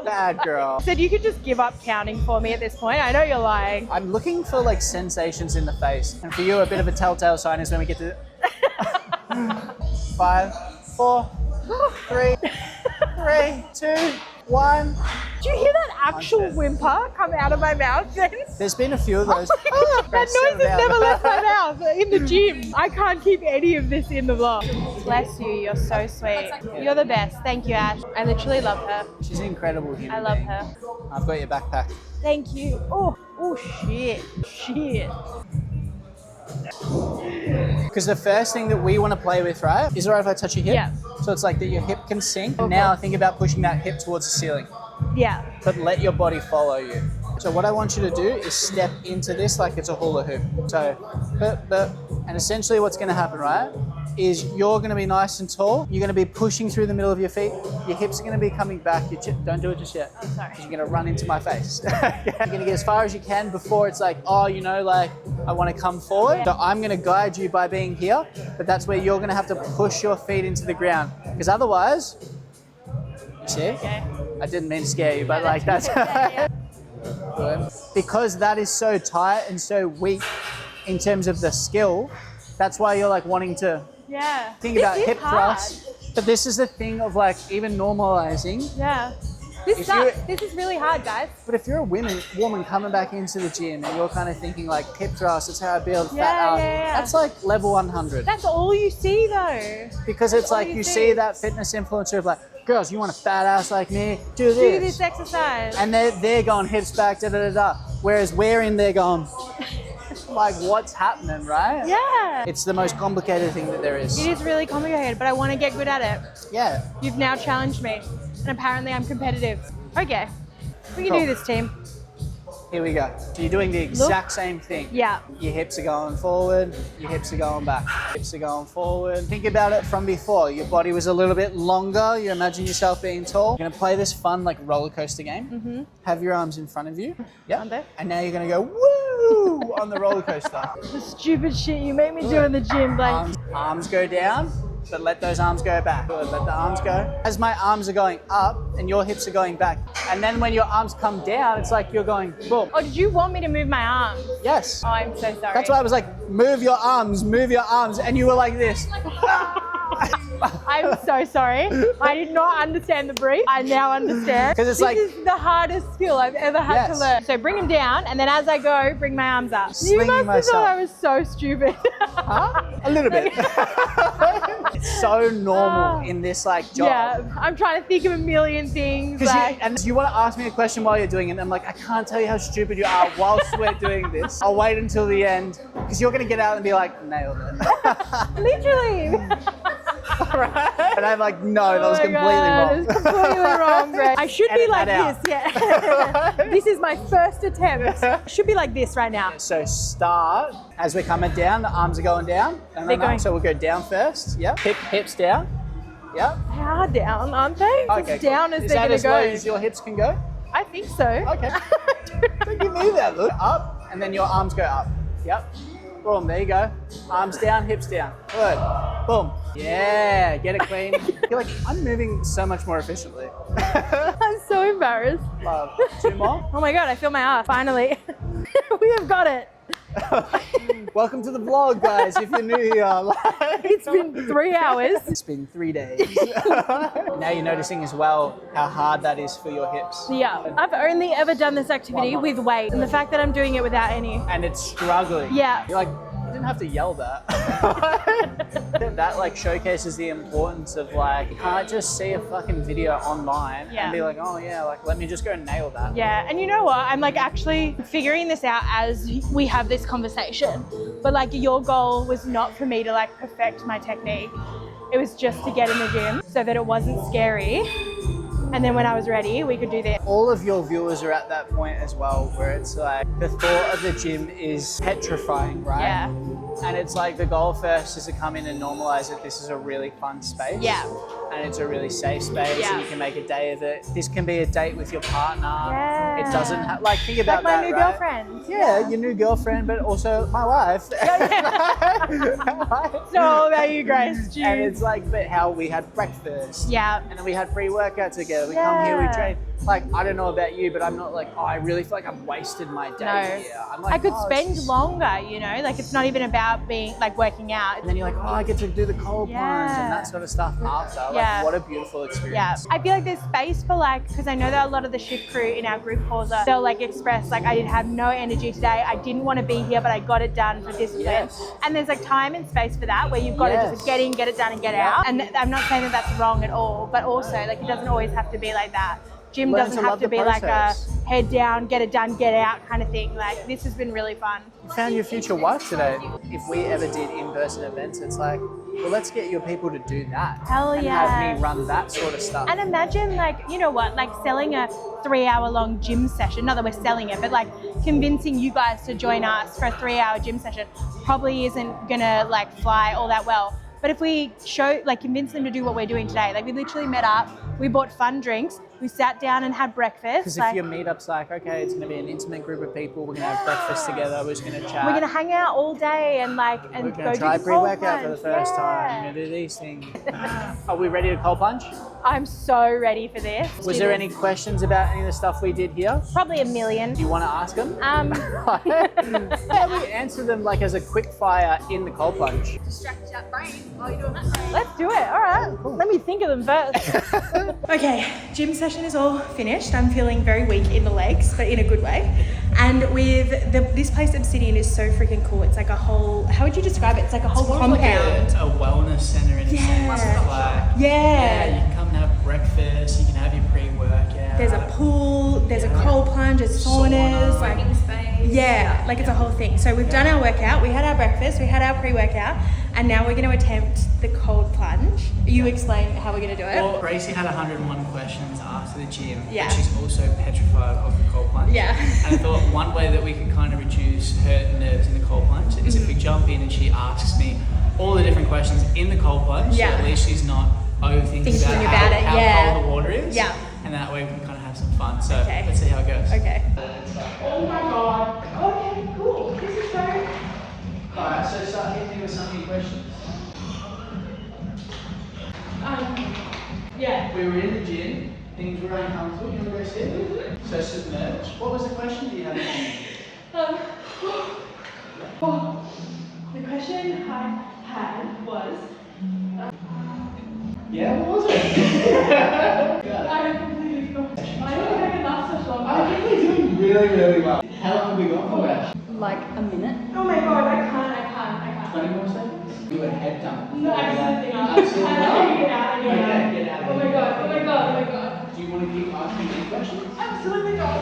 B: Bad girl.
C: Said you could just give up counting for me at this point. I know you're lying.
B: I'm looking for like sensations in the face. And for you, a bit of a telltale sign is when we get to 5, 4, 3, 3, 2, 1.
C: Do you hear that actual whimper come out of my mouth then?
B: There's been a few of those.
C: That noise has never left my mouth in the gym. I can't keep any of this in the vlog. Bless you, you're so sweet. You're the best. Thank you, Ash. I literally love her.
B: She's an incredible human
C: I love
B: being.
C: her.
B: I've got your backpack.
C: Thank you. Oh, shit.
B: Because the first thing that we want to play with, right, is it all right if I touch your hip?
C: Yeah.
B: So it's like that your hip can sink.
C: Okay.
B: Now think about pushing that hip towards the ceiling,
C: Yeah.
B: but let your body follow you. So what I want you to do is step into this like it's a hula hoop. So, and essentially what's going to happen, right, is you're going to be nice and tall. You're going to be pushing through the middle of your feet. Your hips are going to be coming back. Don't do it just yet.
C: I'm sorry.
B: You're going to run into my face. You're going to get as far as you can before it's like, oh, you know, like I want to come forward. So I'm going to guide you by being here, but that's where you're going to have to push your feet into the ground. Because otherwise, you see?
C: Okay.
B: I didn't mean to scare you, but like that's...
C: Yeah.
B: Because that is so tight and so weak in terms of the skill, that's why you're like wanting to
C: Yeah.
B: think
C: This
B: about
C: is
B: hip
C: hard.
B: thrust. But this is the thing of like even normalizing.
C: Yeah. This
B: If
C: sucks.
B: you-
C: This is really hard, guys.
B: But if you're a woman coming back into the gym and you're kind of thinking like hip thrust, it's how I build fat
C: Yeah,
B: arms.
C: yeah.
B: That's like level 100.
C: That's all you see, though.
B: Because it's
C: all
B: like
C: you
B: you
C: see.
B: see that fitness influencer of like, girls, you want a fat ass like me? Do
C: Do
B: this.
C: this exercise.
B: And they're going hips back, da da da da. Whereas we're in there going, like, what's happening, right?
C: Yeah.
B: It's the most complicated thing that there is.
C: It is really complicated, but I want to get good at it.
B: Yeah.
C: You've now challenged me, and apparently I'm competitive. Okay. We can
B: Cool.
C: do this, team.
B: Here we go. So you're doing the exact same thing.
C: Yeah.
B: Your hips are going forward, your hips are going back. Hips are going forward. Think about it from before. Your body was a little bit longer. You imagine yourself being tall. You're gonna play this fun like roller coaster game. Mm-hmm. Have your arms in front of you. Yeah.
C: Aren't they?
B: And now you're gonna go woo on the roller coaster.
C: The stupid shit you make me do in the gym, like.
B: Arms go down, but let those arms go back. Good, let the arms go. As my arms are going up and your hips are going back. And then when your arms come down, it's like you're going boom.
C: Oh, did you want me to move my arms?
B: Yes.
C: Oh, I'm so sorry.
B: That's why I was like, move your arms, and you were like this.
C: I'm so sorry. I did not understand the brief. I now understand.
B: 'Cause it's
C: this
B: like-
C: is the hardest skill I've ever had to
B: Yes.
C: learn. So bring them down, and then as I go, bring my arms up. You
B: Slinging
C: must have
B: myself.
C: thought I was so stupid.
B: Huh? A little bit. It's so normal in this like job.
C: Yeah, I'm trying to think of a million things. Like,
B: And you want to ask me a question while you're doing it, and I'm like, I can't tell you how stupid you are whilst we're doing this. I'll wait until the end, because you're going to get out and be like, nailed it.
C: literally.
B: Right? And I'm like, no, that was
C: Oh my
B: completely
C: God,
B: wrong.
C: It's completely wrong, Greg. I should be
B: Edit
C: like
B: that
C: this,
B: out.
C: yeah. This is my first attempt. I should be like this right now.
B: So start, as we're coming down, the arms are going down. No,
C: They're going-
B: So we'll go down first. Yep. Hips down. Yep.
C: They are down, aren't they?
B: Okay,
C: As down
B: cool.
C: as
B: Is
C: they're
B: that
C: gonna
B: as
C: go.
B: low as your hips can go?
C: I think so.
B: Okay. Don't give me that look. Up, and then your arms go up. Yep. Boom, there you go. Arms down, hips down. Good. Boom. Yeah, get it clean. You're like, I'm moving so much more efficiently.
C: I'm so embarrassed.
B: Love. 2 more.
C: Oh my God, I feel my ass. Finally. We have got it.
B: Welcome to the vlog, guys, if you're new here.
C: It's been 3 hours.
B: It's been 3 days. Now you're noticing as well how hard that is for your hips.
C: Yeah. I've only ever done this activity with weight, and the fact that I'm doing it without any.
B: And it's struggling.
C: Yeah.
B: You're like, I didn't have to yell that. That like showcases the importance of like, you can't just see a fucking video online
C: Yeah.
B: and be like, oh yeah, like let me just go nail that.
C: Yeah, and you know what? I'm like actually figuring this out as we have this conversation. But like your goal was not for me to like perfect my technique. It was just to get in the gym so that it wasn't scary. And then when I was ready, we could do this.
B: All of your viewers are at that point as well, where it's like the thought of the gym is petrifying, right?
C: Yeah.
B: And it's like the goal first is to come in and normalize that this is a really fun space.
C: Yeah.
B: And it's a really safe space,
C: Yeah.
B: and you can make a day of it. This can be a date with your partner.
C: Yeah.
B: It doesn't have, like, think about
C: Like my
B: that,
C: new
B: right?
C: girlfriend.
B: Yeah, your new girlfriend, but also my wife.
C: It's not all about you, Grace.
B: And
C: Jude.
B: it's like, but how we had breakfast.
C: Yeah.
B: And then we had pre-workout together. We come here, we
C: Yeah.
B: train. Like, I don't know about you, but I'm not like, oh, I really feel like I've wasted my day
C: No.
B: here. I'm like,
C: I could
B: oh,
C: spend
B: it's just-
C: longer, you know? Like it's not even about without being like working out.
B: And then you're like, oh, I get to do the cold plunge and that sort of stuff after. Like, what a beautiful experience.
C: I feel like there's space for like, because I know that a lot of the shift crew in our group calls they'll like express like, I didn't have no energy today. I didn't want to be here, but I got it done for discipline.
B: Yes.
C: And there's like time and space for that where you've got to just get in, get it done and get out. And I'm not saying that that's wrong at all, but also like it doesn't always have to be like that. Gym doesn't have to be like a head down, get it done, get out kind of thing. Like this has been really fun.
B: You found your future wife today. If we ever did in-person events, it's like, well, let's get your people to do that.
C: Hell
B: and
C: yeah.
B: have me run that sort of stuff.
C: And imagine like, you know what, like selling a 3-hour long gym session, not that we're selling it, but like convincing you guys to join us for a 3-hour gym session probably isn't gonna like fly all that well. But if we convince them to do what we're doing today, like we literally met up, we bought fun drinks, we sat down and had breakfast.
B: Because if your meetup's like, okay, it's going to be an intimate group of people, we're going to have breakfast together, we're just going to chat.
C: We're going to hang out all day and
B: we're
C: go
B: going to
C: do
B: try
C: the cold
B: pre-workout for the first time. We're going to do these things. Are we ready to cold plunge?
C: I'm so ready for this.
B: Was there any questions about any of the stuff we did here?
C: Probably a million.
B: Do you want to ask them? Yeah, we answer them like as a quick fire in the cold plunge.
D: Distract your brain while you're doing that.
C: Let's do it. All right. Cool. Let me think of them first.
A: Okay, gym session is all finished. I'm feeling very weak in the legs, but in a good way. And with this place Obsidian is so freaking cool. It's like a whole, how would you describe it? It's like a whole compound.
B: Like a wellness center in a sense. Like, yeah, you can come and have breakfast, you can have your pre-workout.
A: There's a pool, there's a cold plunge, there's saunas.
D: Working space.
A: Yeah, like it's a whole thing. So we've done our workout, we had our breakfast, we had our pre-workout, and now we're going to attempt the cold plunge. You explain how we're going to do it.
B: Well, Gracie had 101 questions after the gym,
A: Yeah.
B: but she's also petrified of the cold plunge.
A: Yeah.
B: And I thought one way that we can kind of reduce her nerves in the cold plunge is if we jump in and she asks me all the different questions in the cold plunge, so at least she's not overthinking
A: Thinking
B: about
A: about it,
B: how
A: yeah.
B: cold the water is.
A: Yeah.
B: And that way we can kind of have some fun. So
A: Okay.
B: let's see how it goes.
A: Okay.
C: Oh my God. Okay, cool. This is so...
B: Alright, so start hitting me with some of your questions.
C: Yeah.
B: We were in the gym, things were uncomfortable, you want to go sit? So submerge. What was the question do you have in mind?
A: The question I had was,
B: Yeah, what was it?
A: I completely forgot. I don't think I can last so long.
B: I think we're doing really, really well. How long have we gone for, Ash?
D: Like a minute.
A: Oh my God, I can't.
B: 20 more seconds? You a head dump.
A: No, absolutely not.
B: Absolutely
A: I'm
B: not.
A: taking it out
B: Okay,
A: again.
B: get out
A: Oh
B: of
A: my
B: here.
A: God, oh my God, oh my God.
B: Do you want to keep asking me questions?
A: Absolutely not.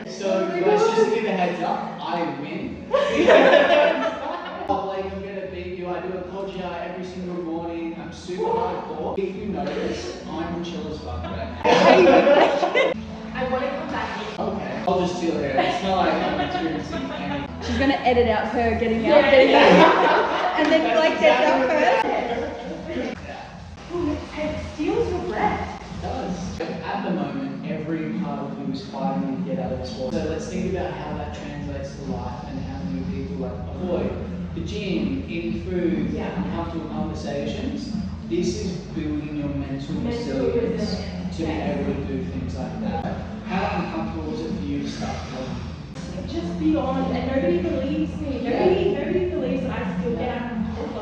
B: So, guys, just to give a heads up, I win. Like, I'm going to beat you. I do a cold shower every single morning. I'm super hardcore. If you notice, I'm chill as fuck right now.
A: I want to come back here.
B: Okay. I'll just chill here. It's not like I'm experiencing any.
D: She's gonna edit out her getting out, and then like gets out first.
A: It steals your breath.
B: It does. At the moment, every part of you is fighting to get out of this water. So let's think about how that translates to life and how many people like avoid the gym, eating food, uncomfortable conversations. This is building your mental resilience to be able to do things like that. How uncomfortable was it for you to start going?
A: Just beyond, and nobody believes me. Nobody believes that I still get out of the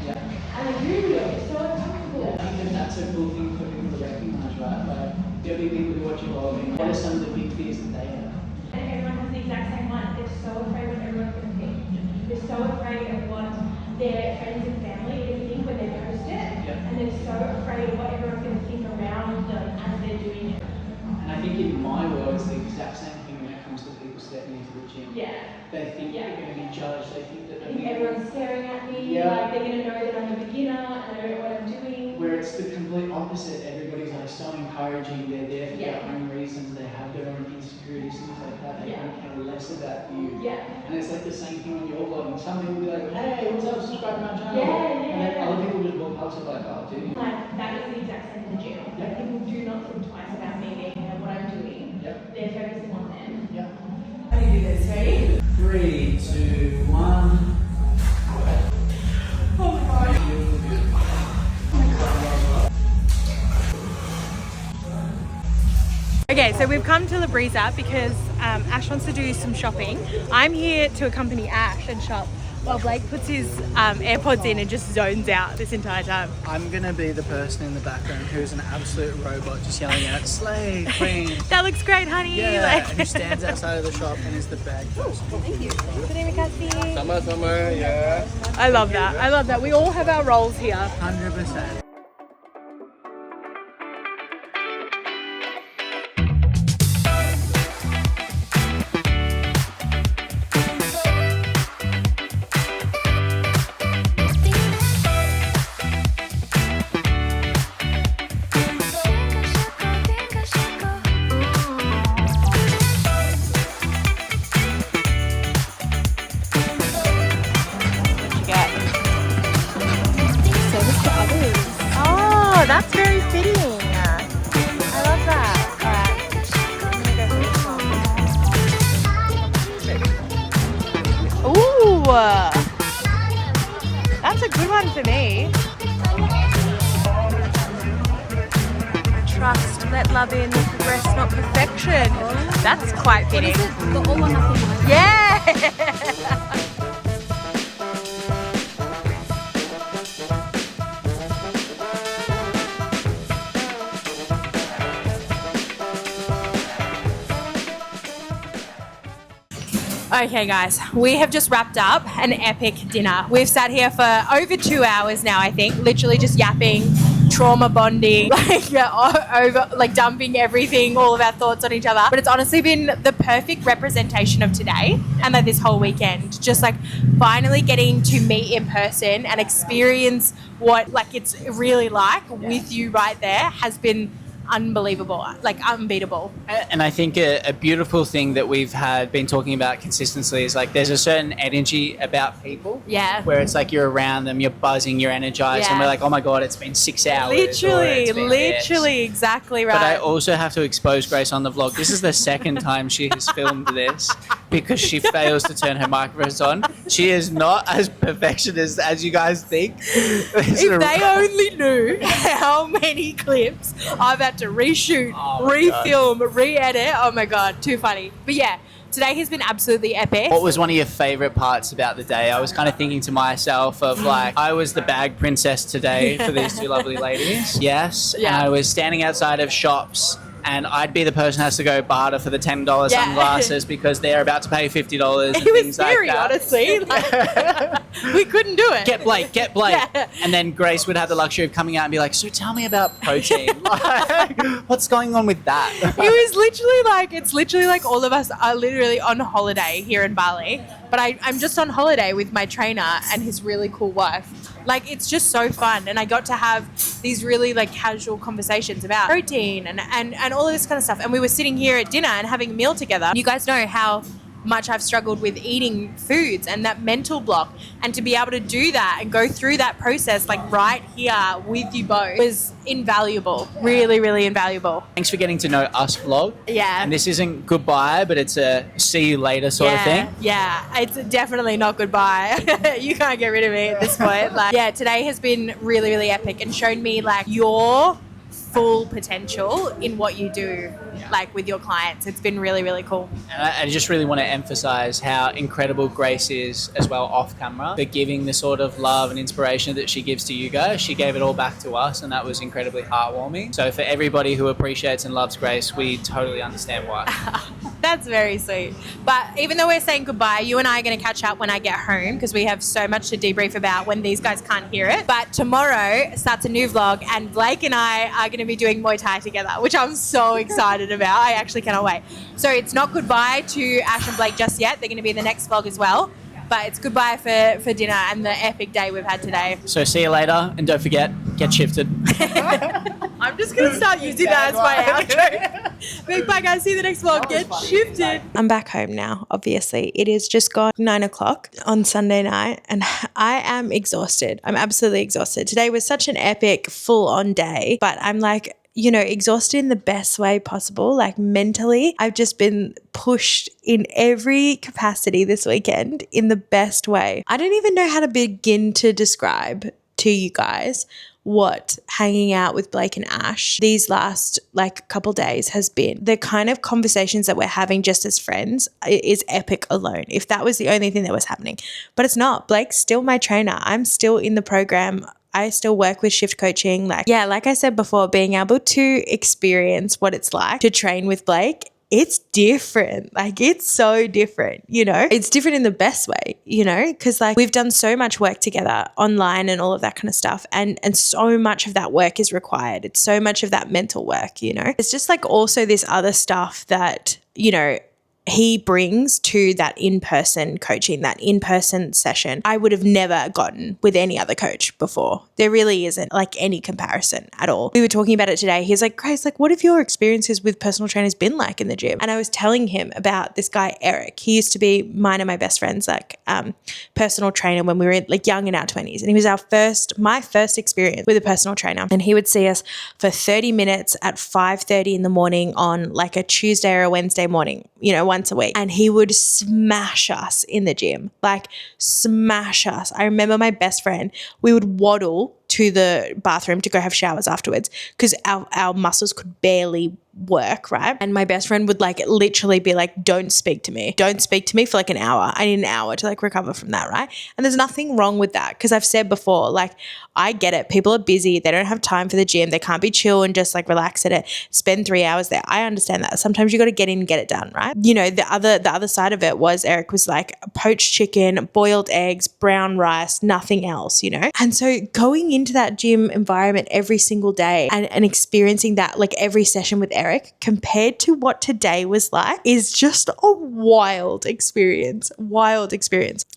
B: Yeah.
A: And I do, it's so uncomfortable.
B: I think that that's a cool thing for people to recognize, right? Like, there'll be people who watch you vlogging. What are some of the big fears that they have?
A: And everyone has the exact same one. They're so afraid what everyone's going to think. They're so afraid of what their friends and family are going to think when they post it.
B: Yeah.
A: And they're so afraid of what everyone's going to think around them as they're doing it.
B: And I think in my world, it's the exact same thing when it comes to people stepping into the gym.
A: Yeah.
B: They think they're going to be judged. They think that
A: I think everyone's staring at me, like they're going to know that I'm a beginner and I don't know what I'm doing.
B: Where it's the complete opposite. Everybody's like so encouraging. They're there for their own reasons. They have their own insecurities, things like that. They don't care less about you.
A: Yeah.
B: And it's like the same thing when you're vlogging. Some people will be like, hey, what's up? Subscribe to my channel.
A: Yeah.
B: And then other people just walk up to like, oh, do you?
A: Like, that is the exact same in the gym.
B: Yeah.
A: Like, people do not think twice about me and what I'm doing.
B: Yeah.
A: They're focusing on them.
B: Yeah.
A: How do you do this? Ready?
B: 3, 2, 1.
A: Oh my God. Okay, so we've come to La Brisa because Ash wants to do some shopping. I'm here to accompany Ash and shop
C: while Blake puts his AirPods in and just zones out this entire time.
B: I'm gonna be the person in the background who's an absolute robot, just yelling out "Slay, Queen!"
C: That looks great, honey.
B: Yeah, and who stands outside of the shop and is the bag person.
C: Thank you.
E: Summer, yeah.
C: I love that. I love that. We all have our roles here.
B: 100%.
C: Oh, that's very fitting. I love that. All right. I'm gonna go for this one. Ooh, that's a good one for me. Trust, let love in, progress, not perfection. That's quite fitting.
D: The all or nothing one.
C: Yeah. Okay guys, we have just wrapped up an epic dinner. We've sat here for over 2 hours now, I think, literally just yapping, trauma bonding, like dumping everything, all of our thoughts on each other. But it's honestly been the perfect representation of today and like this whole weekend. Just like finally getting to meet in person and experience what like it's really like with you right there has been unbelievable, like unbeatable.
B: And I think a beautiful thing that we've been talking about consistently is like there's a certain energy about people.
C: Yeah.
B: Where it's like you're around them, you're buzzing, you're energized,
C: Yeah.
B: and we're like, oh my God, it's been 6 hours.
C: Literally, exactly right.
B: But I also have to expose Grace on the vlog. This is the second time she has filmed this because she fails to turn her microphones on. She is not as perfectionist as you guys think.
C: If they only knew how many clips I've had to reshoot, refilm, re-edit. Oh my God, too funny. But yeah, today has been absolutely epic.
B: What was one of your favorite parts about the day? I was kind of thinking to myself of like, I was the bag princess today for these two lovely ladies. Yes.
C: Yeah.
B: And I was standing outside of shops and I'd be the person who has to go barter for the $10
C: Yeah.
B: sunglasses because they're about to pay $50 and
C: It was
B: things
C: scary,
B: like that.
C: honestly. Like, we couldn't do it.
B: Get Blake.
C: Yeah.
B: And then Grace would have the luxury of coming out and be like, so tell me about protein. Like, what's going on with that?
C: It's literally like all of us are literally on holiday here in Bali, but I'm just on holiday with my trainer and his really cool wife. Like, it's just so fun. And I got to have these really like casual conversations about protein and all of this kind of stuff. And we were sitting here at dinner and having a meal together. You guys know how much I've struggled with eating foods and that mental block, and to be able to do that and go through that process like right here with you both was invaluable. Really, really invaluable.
B: Thanks for getting to know us vlog.
C: Yeah.
B: And this isn't goodbye, but it's a see you later sort of thing.
C: Yeah, it's definitely not goodbye. You can't get rid of me at this point. Like, yeah, today has been really, really epic and shown me like your full potential in what you do, like with your clients. It's been really, really cool.
B: And I just really want to emphasize how incredible Grace is as well off camera for giving the sort of love and inspiration that she gives to you guys. She gave it all back to us, and that was incredibly heartwarming. So for everybody who appreciates and loves Grace, we totally understand why.
C: That's very sweet. But even though we're saying goodbye, you and I are going to catch up when I get home because we have so much to debrief about when these guys can't hear it. But tomorrow starts a new vlog and Blake and I are going to be doing Muay Thai together, which I'm so excited about. I actually cannot wait. So it's not goodbye to Ash and Blake just yet. They're going to be in the next vlog as well. But it's goodbye for dinner and the epic day we've had today.
B: So see you later, and don't forget, get shifted.
C: I'm just going to start using that as my outro. Big bye guys, see you in the next vlog. Get shifted.
A: I'm back home now, obviously. It is just gone 9 o'clock on Sunday night and I am exhausted. I'm absolutely exhausted. Today was such an epic full-on day, but I'm like, you know, exhausted in the best way possible. Like mentally, I've just been pushed in every capacity this weekend in the best way. I don't even know how to begin to describe to you guys what hanging out with Blake and Ash these last like couple days has been. The kind of conversations that we're having just as friends is epic alone, if that was the only thing that was happening. But it's not. Blake's still my trainer. I'm still in the program. I still work with shift coaching. Like I said before, being able to experience what it's like to train with Blake, it's different. Like it's so different, it's different in the best way, because like we've done so much work together online and all of that kind of stuff. And so much of that work is required. It's so much of that mental work, It's just like also this other stuff that, he brings to that in-person coaching, that in-person session, I would have never gotten with any other coach before. There really isn't like any comparison at all. We were talking about it today. He's like, Grace, like what have your experiences with personal trainers been like in the gym? And I was telling him about this guy, Eric. He used to be mine and my best friend's like personal trainer when we were like young in our 20s. And he was my first experience with a personal trainer. And he would see us for 30 minutes at 5:30 in the morning on like a Tuesday or a Wednesday morning, once a week. And he would smash us in the gym, like smash us. I remember my best friend, we would waddle to the bathroom to go have showers afterwards because our muscles could barely work, right? And my best friend would like literally be like, don't speak to me for like an hour. I need an hour to like recover from that, right? And there's nothing wrong with that because I've said before, like I get it. People are busy. They don't have time for the gym. They can't be chill and just like relax at it, spend 3 hours there. I understand that. Sometimes you got to get in and get it done, right? The other side of it was Eric was like poached chicken, boiled eggs, brown rice, nothing else, And so going into that gym environment every single day and experiencing that like every session with Eric compared to what today was like is just a wild experience.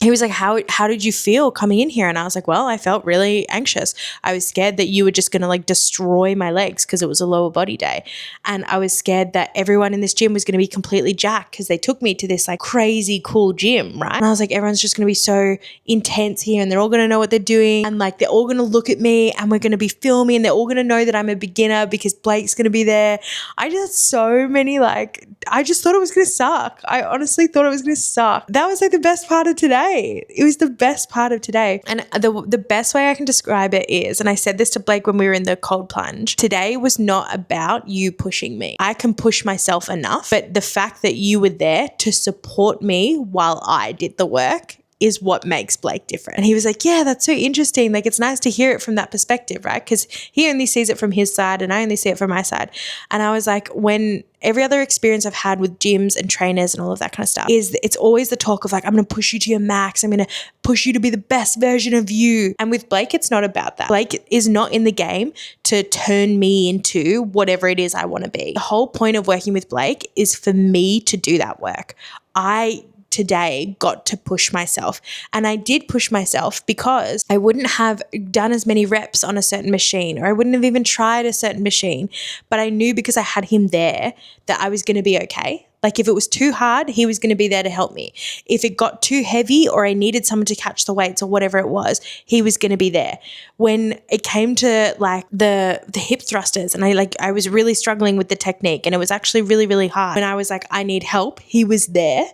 A: He was like, how did you feel coming in here? And I was like, well, I felt really anxious. I was scared that you were just going to like destroy my legs because it was a lower body day. And I was scared that everyone in this gym was going to be completely jacked because they took me to this like crazy cool gym, right? And I was like, everyone's just going to be so intense here and they're all going to know what they're doing. And like, they're all going to look at me and we're going to be filming and they're all going to know that I'm a beginner because Blake's going to be there. I just had so many I just thought it was going to suck. I honestly thought it was going to suck. That was like the best part of today. It was the best part of today. And the best way I can describe it is, and I said this to Blake when we were in the cold plunge, today was not about you pushing me. I can push myself enough, but the fact that you were there to support me while I did the work is what makes Blake different. And he was like, yeah, that's so interesting. Like, it's nice to hear it from that perspective, right? Because he only sees it from his side and I only see it from my side. And I was like, when every other experience I've had with gyms and trainers and all of that kind of stuff it's always the talk of like, I'm going to push you to your max. I'm going to push you to be the best version of you. And with Blake, it's not about that. Blake is not in the game to turn me into whatever it is I want to be. The whole point of working with Blake is for me to do that work. I today got to push myself. And I did push myself because I wouldn't have done as many reps on a certain machine or I wouldn't have even tried a certain machine. But I knew because I had him there that I was going to be okay. Like if it was too hard, he was going to be there to help me. If it got too heavy or I needed someone to catch the weights or whatever it was, he was going to be there. When it came to like the hip thrusters and I was really struggling with the technique and it was actually really, really hard. When I was like, I need help, he was there.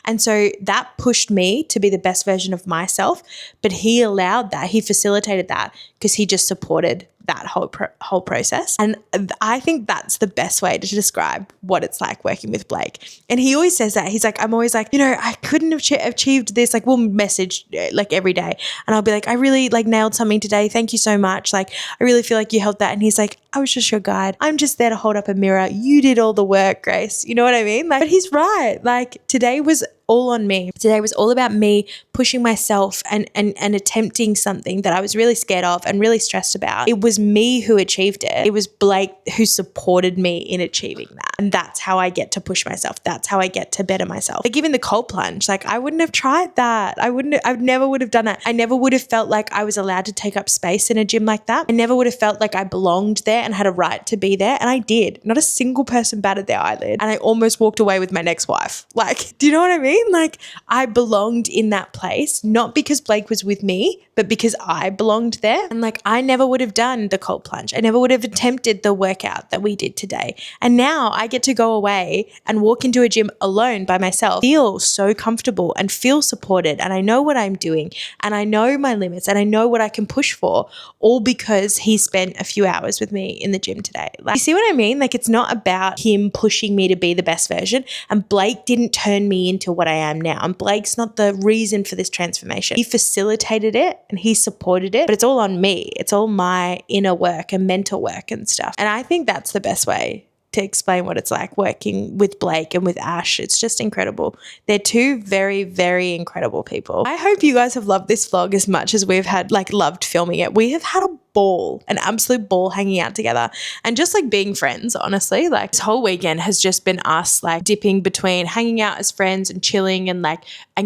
A: And so that pushed me to be the best version of myself, but he allowed that, he facilitated that because he just supported that whole process. And I think that's the best way to describe what it's like working with Blake. And he always says that. He's like, I'm always like, I couldn't have achieved this. Like we'll message like every day and I'll be like, I really like nailed something today. Thank you so much. Like, I really feel like you helped that. And he's like, I was just your guide. I'm just there to hold up a mirror. You did all the work, Grace. You know what I mean? Like, but he's right. Like today was all on me. Today was all about me pushing myself and attempting something that I was really scared of and really stressed about. It was me who achieved it. It was Blake who supported me in achieving that. And that's how I get to push myself. That's how I get to better myself. Like even the cold plunge, like I wouldn't have tried that. I never would have done it. I never would have felt like I was allowed to take up space in a gym like that. I never would have felt like I belonged there and had a right to be there. And I did. Not a single person batted their eyelid. And I almost walked away with my next wife. Like, do you know what I mean? Like I belonged in that place, not because Blake was with me, but because I belonged there. And like, I never would have done the cold plunge. I never would have attempted the workout that we did today. And now I I get to go away and walk into a gym alone by myself, feel so comfortable and feel supported. And I know what I'm doing and I know my limits and I know what I can push for, all because he spent a few hours with me in the gym today. Like, you see what I mean? Like, it's not about him pushing me to be the best version. And Blake didn't turn me into what I am now. And Blake's not the reason for this transformation. He facilitated it and he supported it, but it's all on me. It's all my inner work and mental work and stuff. And I think that's the best way to explain what it's like working with Blake and with Ash. It's just incredible. They're two very, very incredible people. I hope you guys have loved this vlog as much as we've loved filming it. We have had a ball, an absolute ball hanging out together and just like being friends, honestly. Like, this whole weekend has just been us like dipping between hanging out as friends and chilling and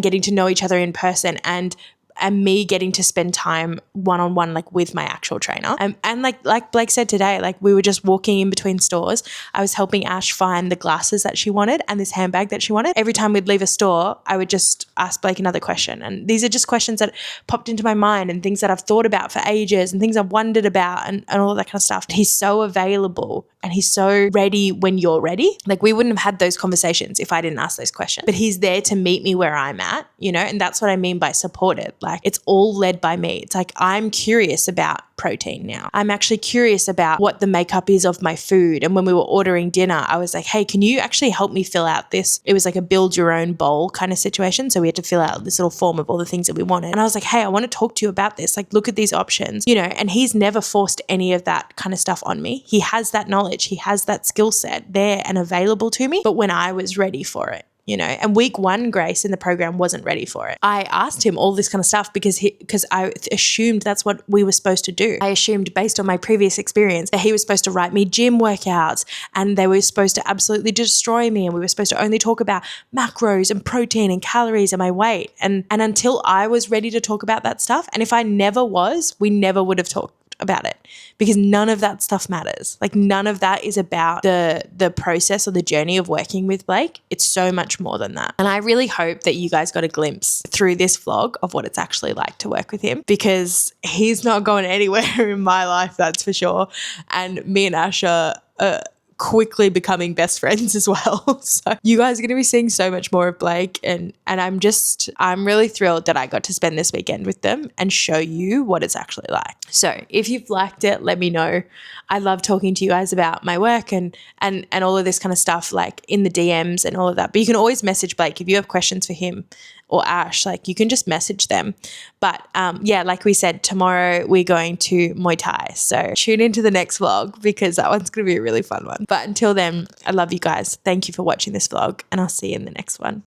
A: getting to know each other in person and me getting to spend time one-on-one like with my actual trainer. And like Blake said today, like we were just walking in between stores. I was helping Ash find the glasses that she wanted and this handbag that she wanted. Every time we'd leave a store, I would just ask Blake another question. And these are just questions that popped into my mind and things that I've thought about for ages and things I've wondered about and all that kind of stuff. He's so available and he's so ready when you're ready. Like, we wouldn't have had those conversations if I didn't ask those questions, but he's there to meet me where I'm at, you know, and that's what I mean by supported. Like, it's all led by me. It's like, I'm curious about protein now. I'm actually curious about what the makeup is of my food. And when we were ordering dinner, I was like, hey, can you actually help me fill out this? It was like a build your own bowl kind of situation. So we had to fill out this little form of all the things that we wanted. And I was like, hey, I want to talk to you about this. Like, look at these options, you know, and he's never forced any of that kind of stuff on me. He has that knowledge. He has that skill set there and available to me. But when I was ready for it, you know, and week 1, Grace in the program wasn't ready for it. I asked him all this kind of stuff because I assumed that's what we were supposed to do. I assumed, based on my previous experience, that he was supposed to write me gym workouts and they were supposed to absolutely destroy me and we were supposed to only talk about macros and protein and calories and my weight. And until I was ready to talk about that stuff, and if I never was, we never would have talked about it, because none of that stuff matters. Like, none of that is about the process or the journey of working with Blake. It's so much more than that. And I really hope that you guys got a glimpse through this vlog of what it's actually like to work with him, because he's not going anywhere in my life, that's for sure. And me and Ash are quickly becoming best friends as well. So you guys are going to be seeing so much more of Blake, and I'm really thrilled that I got to spend this weekend with them and show you what it's actually like. So if you've liked it, let me know. I love talking to you guys about my work and all of this kind of stuff, like in the DMs and all of that. But you can always message Blake if you have questions for him or Ash. Like, you can just message them. But yeah, like we said, tomorrow we're going to Muay Thai. So tune into the next vlog, because that one's going to be a really fun one. But until then, I love you guys. Thank you for watching this vlog, and I'll see you in the next one.